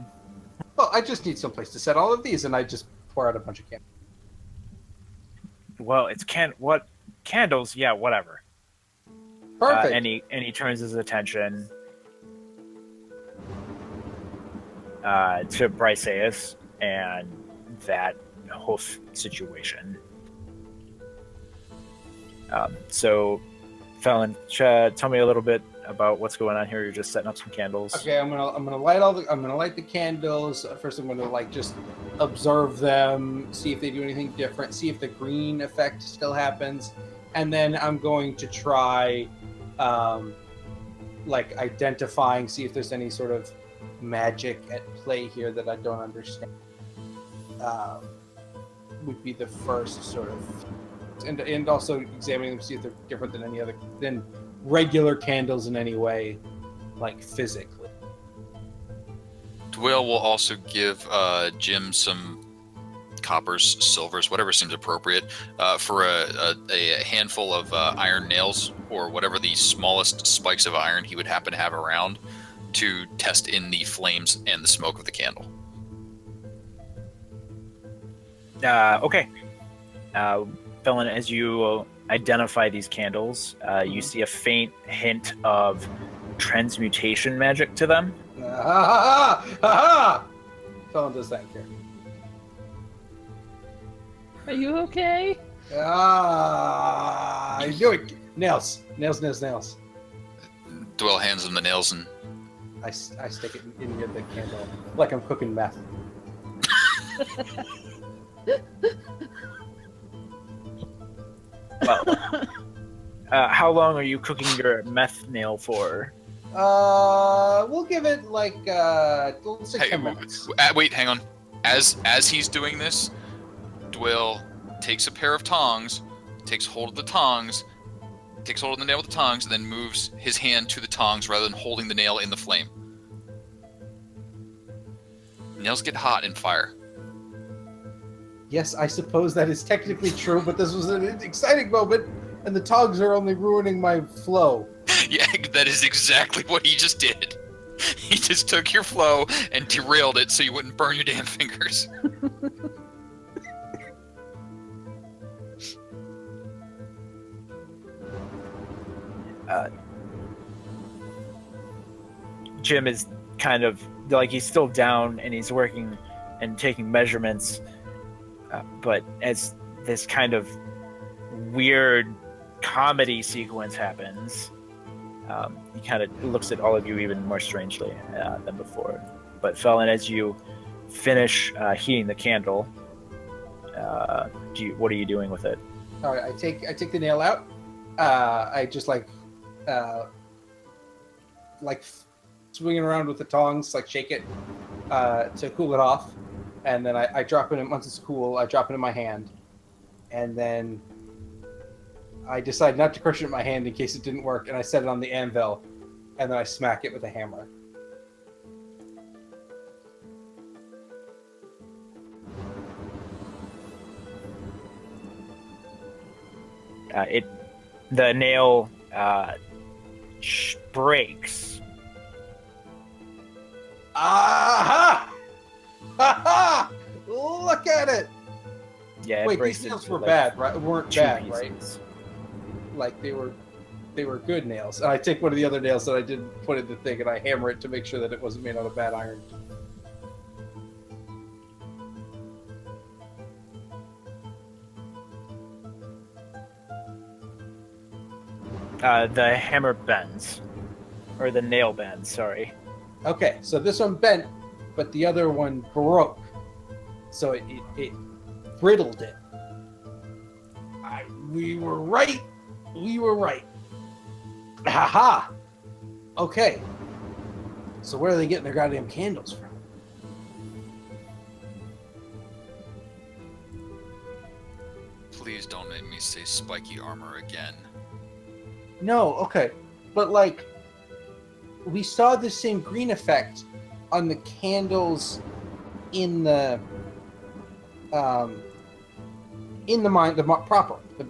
Well, I just need someplace to set all of these, and I just pour out a bunch of candles. Well, it's what candles? Yeah, whatever. Perfect. And he turns his attention to Bryceus and that hoof situation. So, Felon, tell me a little bit about what's going on here. You're just setting up some candles. Okay, I'm gonna light the candles. First, I'm gonna just observe them, see if they do anything different, see if the green effect still happens, and then I'm going to try, identifying, see if there's any sort of magic at play here that I don't understand. Would be the first sort of, and also examining them, see if they're different than regular candles in any way, like physically. Dwayne will also give Jim some coppers, silvers, whatever seems appropriate, for a handful of iron nails or whatever the smallest spikes of iron he would happen to have around to test in the flames and the smoke of the candle. Okay. Felon, as you identify these candles, you see a faint hint of transmutation magic to them. Felon does that here. Are you okay? I do it. Nails. Dwell hands him the nails and I stick it in the candle like I'm cooking meth. Well, how long are you cooking your meth nail for? We'll give it let's say 10 minutes. Wait, hang on. As he's doing this, Dwell takes a pair of tongs, takes hold of the tongs, takes hold of the nail with the tongs, and then moves his hand to the tongs rather than holding the nail in the flame. Nails get hot in fire. Yes, I suppose that is technically true, but this was an exciting moment, and the tongs are only ruining my flow. Yeah, that is exactly what he just did. He just took your flow and derailed it so you wouldn't burn your damn fingers. Jim is kind of he's still down and he's working and taking measurements, but as this kind of weird comedy sequence happens, he kind of looks at all of you even more strangely than before. But Felon, as you finish heating the candle, what are you doing with it? All right, I take the nail out. I just swing it around with the tongs, shake it to cool it off, and then I drop it in. Once it's cool, I drop it in my hand, and then I decide not to crush it in my hand in case it didn't work, and I set it on the anvil, and then I smack it with a hammer. The nail breaks. Aha! Ha! Look at it! Yeah. Wait, these nails were bad, right? Weren't bad, pieces. Right? They were good nails. And I take one of the other nails that I didn't put in the thing, and I hammer it to make sure that it wasn't made out of bad iron. The hammer bends, or the nail bends. Sorry. Okay, so this one bent, but the other one broke. so it brittled it. We were right. We were right. Ha! Okay. So where are they getting their goddamn candles from? Please don't make me say spiky armor again. No, okay. But like, we saw the same green effect on the candles in the mine, the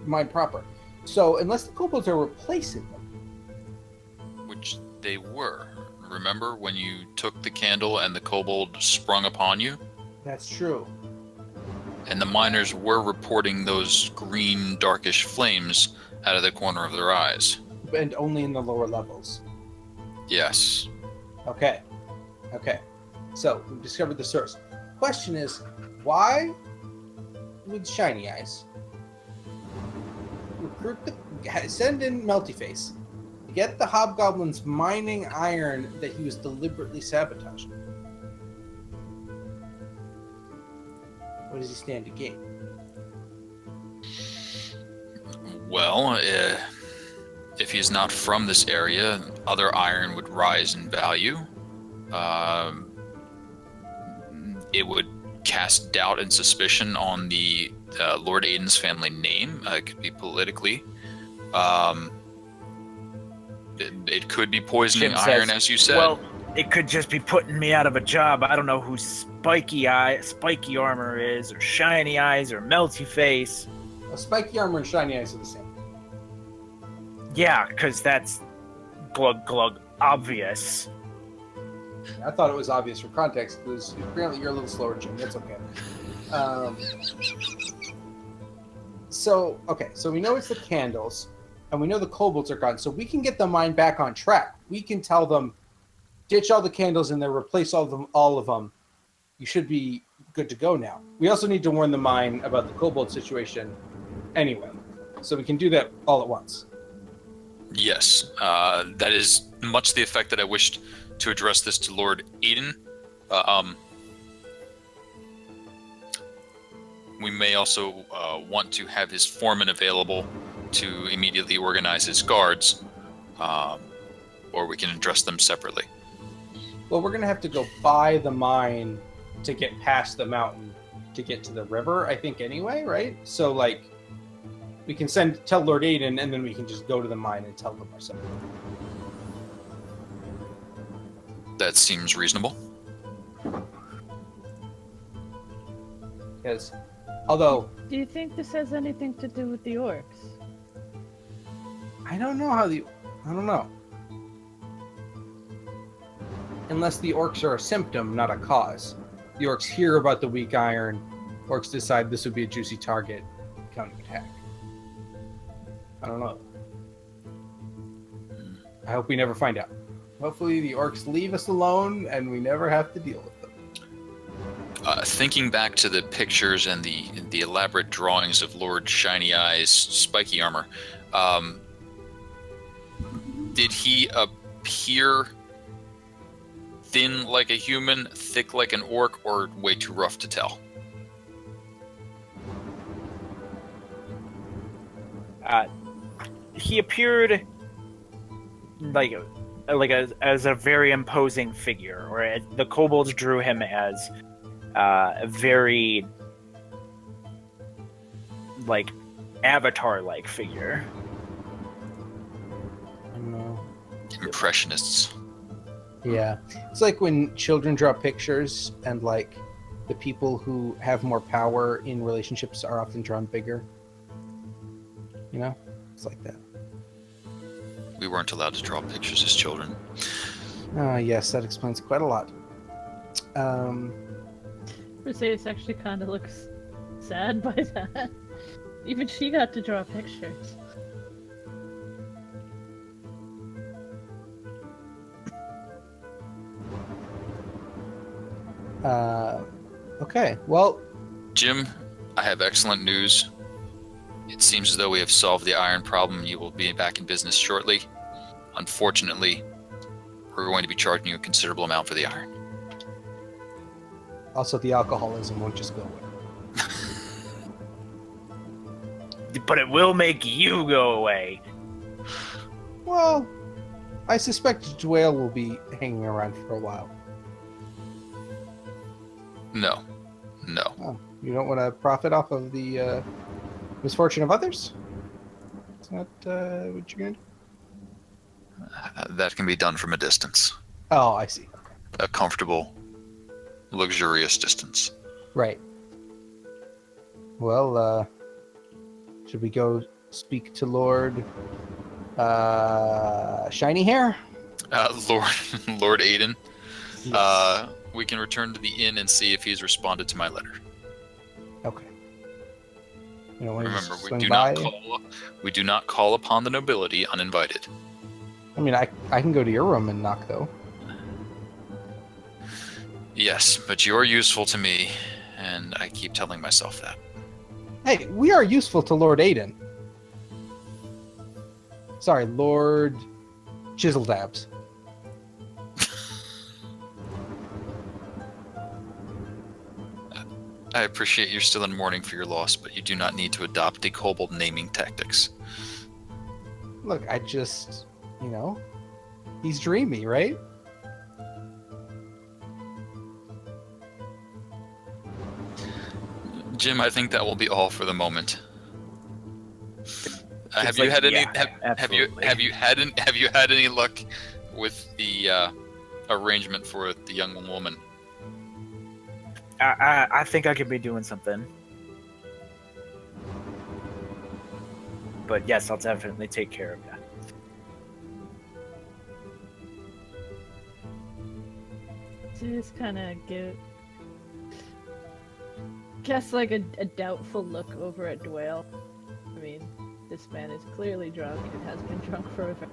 mine proper. So unless the kobolds are replacing them, Which they were. Remember when you took the candle and the kobold sprung upon you? that's true. And the miners were reporting those green, darkish flames out of the corner of their eyes. And only in the lower levels. Yes. Okay. So we've discovered the source. Question is, why would Shiny Eyes send in Melty Face to get the hobgoblin's mining iron that he was deliberately sabotaging? What does he stand to gain? Well, if he's not from this area, other iron would rise in value. It would cast doubt and suspicion on the Lord Aiden's family name. It could be politically. It could be poisoning Jim iron, says, as you said. Well, it could just be putting me out of a job. I don't know who spiky armor is, or shiny eyes, or melty face. Well, Spiky Armor and Shiny Eyes are the same. Yeah, because that's glug glug obvious. I thought it was obvious for context, because apparently you're a little slower, Jim. That's okay. So we know it's the candles, and we know the kobolds are gone, so we can get the mine back on track. We can tell them, ditch all the candles in there, replace all of them. You should be good to go now. We also need to warn the mine about the kobold situation anyway, so we can do that all at once. Yes, that is much the effect that I wished to address this to Lord Aiden. We may also want to have his foreman available to immediately organize his guards, or we can address them separately. Well, we're going to have to go by the mine to get past the mountain to get to the river, I think, anyway, right? So, like, we can tell Lord Aiden, and then we can just go to the mine and tell them ourselves. That seems reasonable. Because, although, Do you think this has anything to do with the orcs? I don't know. Unless the orcs are a symptom, not a cause. The orcs hear about the weak iron. Orcs decide this would be a juicy target. Counterattack. I don't know. I hope we never find out. Hopefully the orcs leave us alone and we never have to deal with them. Thinking back to the pictures and the elaborate drawings of Lord Shiny Eyes' spiky armor, did he appear thin like a human, thick like an orc, or way too rough to tell? He appeared as a very imposing figure, or the kobolds drew him as a very avatar-like figure. I don't know. Impressionists. Yeah. It's like when children draw pictures and like the people who have more power in relationships are often drawn bigger. You know? It's like that. We weren't allowed to draw pictures as children. Yes, that explains quite a lot. Mercedes actually kind of looks sad by that. Even she got to draw pictures. Okay, well... Jim, I have excellent news. It seems as though we have solved the iron problem. You will be back in business shortly. Unfortunately, we're going to be charging you a considerable amount for the iron. Also, the alcoholism won't just go away. But it will make you go away. Well, I suspect Dwayne will be hanging around for a while. No. Oh, you don't want to profit off of the misfortune of others? It's not what you're going to do? That can be done from a distance. Oh, I see. A comfortable, luxurious distance. Right. Well, should we go speak to Lord Shiny Hair? Lord Aiden. Yes. We can return to the inn and see if he's responded to my letter. Okay. You know, Remember, we do not call upon the nobility uninvited. I mean, I can go to your room and knock, though. Yes, but you're useful to me, and I keep telling myself that. Hey, we are useful to Lord Aiden. Sorry, Lord Chiseldabs. I appreciate you're still in mourning for your loss, but you do not need to adopt the kobold naming tactics. Look, I just, he's dreamy, right? Jim, I think that will be all for the moment. Have you had any luck with the arrangement for the young woman? I think I could be doing something. But yes, I'll definitely take care of you. Just kind of cast like a doubtful look over at Dwayne. I mean, this man is clearly drunk and has been drunk for a very...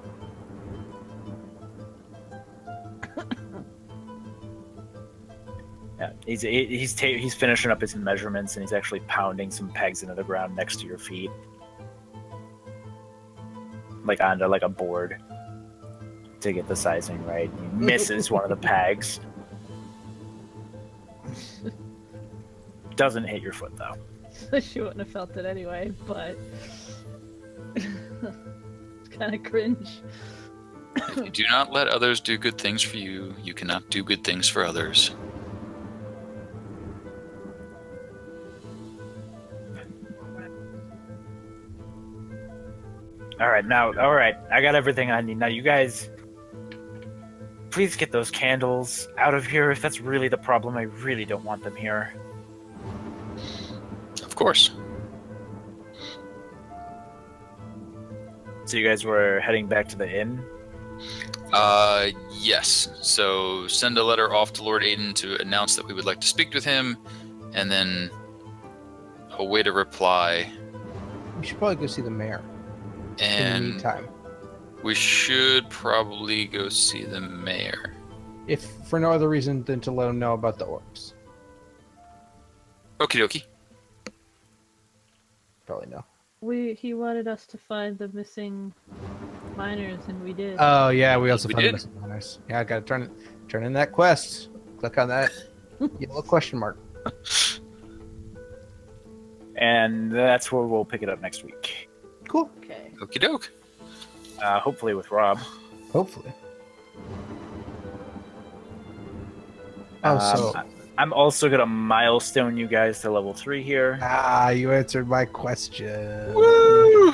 Yeah, he's finishing up his measurements and he's actually pounding some pegs into the ground next to your feet, like onto like a board to get the sizing right. He misses one of the pegs. Doesn't hit your foot though. She wouldn't have felt it anyway, but it's kind of cringe. If you do not let others do good things for you, you cannot do good things for others. All right, I got everything I need. Now you guys, please get those candles out of here. If that's really the problem, I really don't want them here. Of course. So you guys were heading back to the inn? Yes. So send a letter off to Lord Aiden to announce that we would like to speak with him, and then await a reply. We should probably go see the mayor. In the And meantime, we should probably go see the mayor. if for no other reason than to let him know about the orcs. Okie dokie. Probably no. He wanted us to find the missing miners, and we did. Oh yeah, we also We found did? the missing miners. Yeah, I gotta turn in that quest. Click on that yellow question mark. And that's where we'll pick it up next week. Cool. Okay. Okie doke. Hopefully with Rob. Hopefully. Oh, so I'm also gonna milestone you guys to level 3 here. you answered my question. Woo!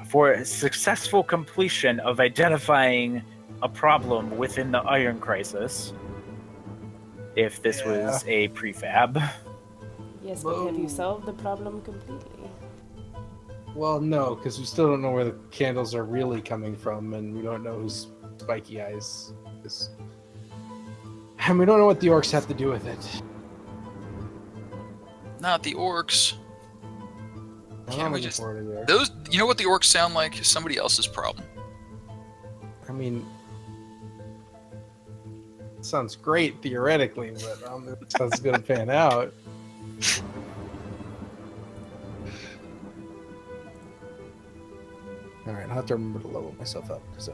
For successful completion of identifying a problem within the Iron Crisis. If this was a prefab. Yes, but have you solved the problem completely? Well, no, because we still don't know where the candles are really coming from, and we don't know whose spiky eyes is. And we don't know what the orcs have to do with it. Not the orcs. I'm Can't not we looking just- forward to there. Those, you know what the orcs sound like? Somebody else's problem. I mean, it sounds great theoretically, but I don't know if it's going to pan out. All right, I'll have to remember to level myself up because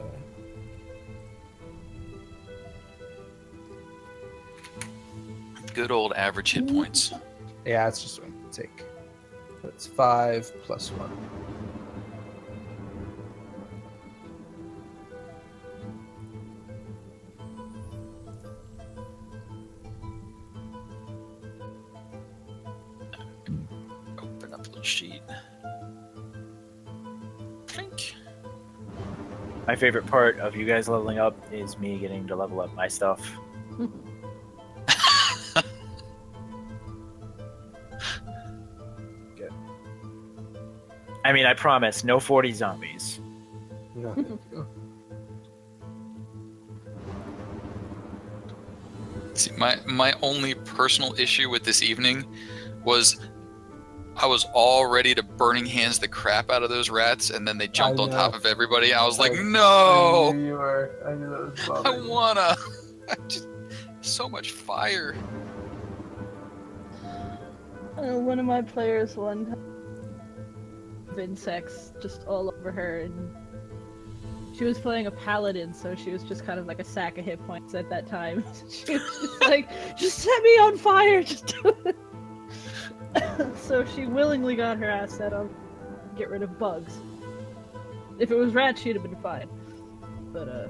good old average hit points. Yeah, it's just one take. That's 5 plus 1. Open up the little sheet. Clink. My favorite part of you guys leveling up is me getting to level up my stuff. Good. I mean, I promise, no 40 zombies. No, See, my only personal issue with this evening was I was all ready to burning hands the crap out of those rats, and then they jumped on top of everybody. I was like, I no, knew you were. I knew that was I bothering you. wanna. So much fire. One of my players one time of insects just all over her, and she was playing a paladin, so she was just kind of like a sack of hit points at that time. She was just like, just set me on fire, just do it. So she willingly got her ass set up, get rid of bugs. If it was rats, she'd have been fine. But I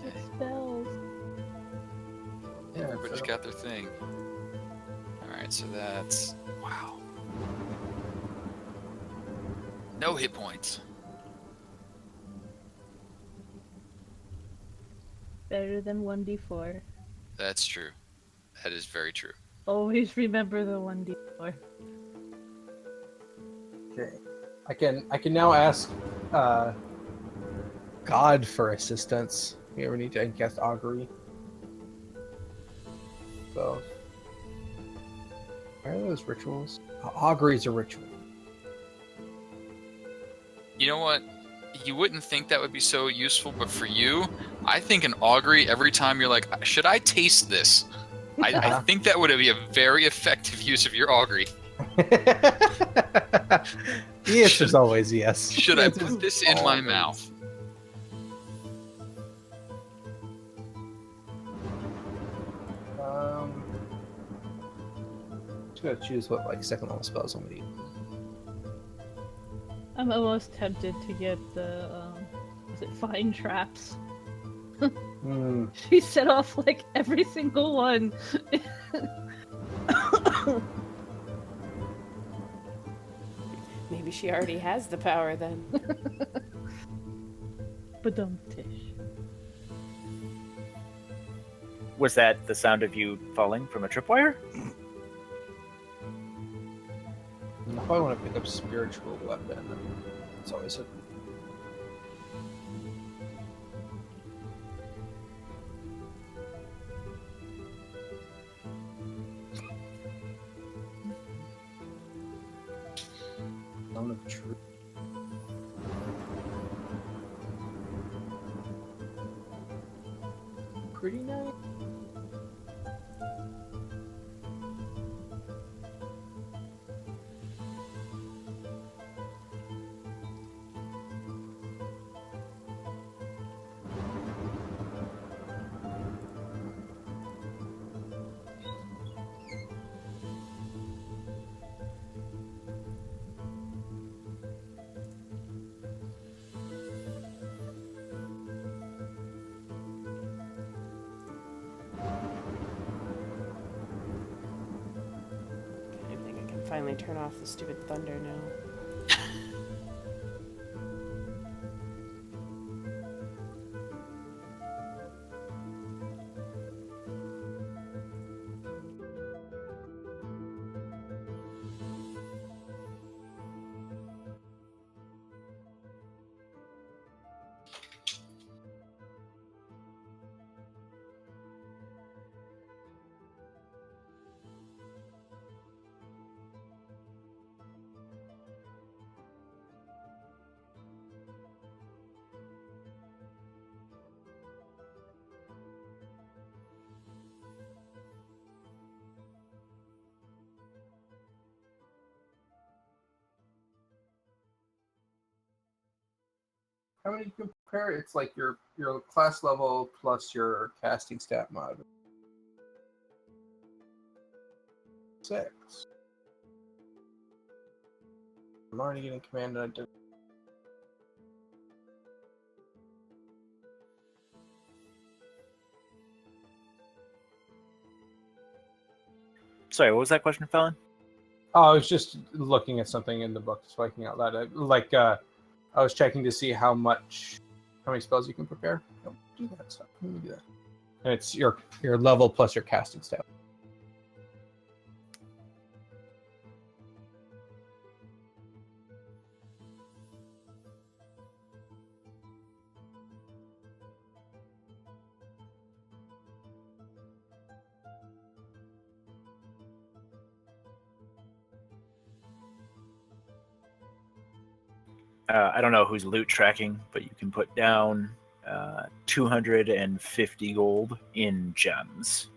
get spells. Yeah, Everybody's got their thing. Alright, so that's... Wow. No hit points. Better than 1d4. That's true. That is very true. Always remember the 1d4. Okay. I can now ask God for assistance. We ever need to cast augury. So where are those rituals? Augury is a ritual. You know what? You wouldn't think that would be so useful, but for you, I think an augury every time you're like, should I taste this? I think that would be a very effective use of your augury. The answer's always yes. Should I put this in my mouth? Just gotta choose what second level spells I'm gonna use. I'm almost tempted to get the, was it Fine Traps? She set off like every single one. Maybe she already has the power then. Badum-tish. Was that the sound of you falling from a tripwire? I probably want to pick up spiritual weapon. It's always a Zone of Truth. Pretty nice. I think I can finally turn off the stupid thunder now. how many you can prepare? It's like your class level plus your casting stat mod. 6. I'm already getting command identity. Sorry, what was that question, Felon? Oh, I was just looking at something in the book, speaking out loud. I was checking to see how many spells you can prepare. Don't do that stuff. Let me do that. And it's your level plus your casting stat. I don't know who's loot tracking, but you can put down 250 gold in gems.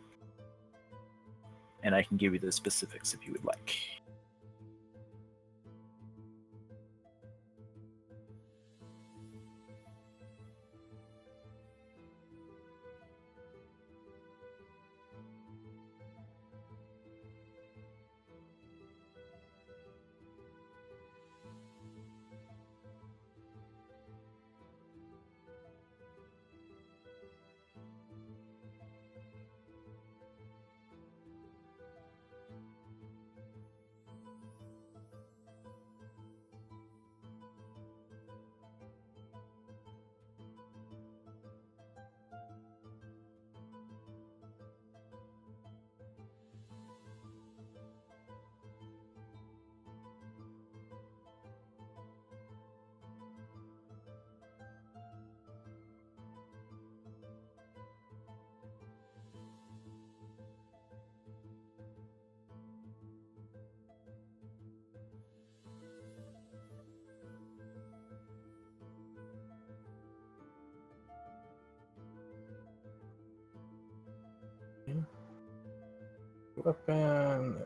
And I can give you the specifics if you would like. Weapon.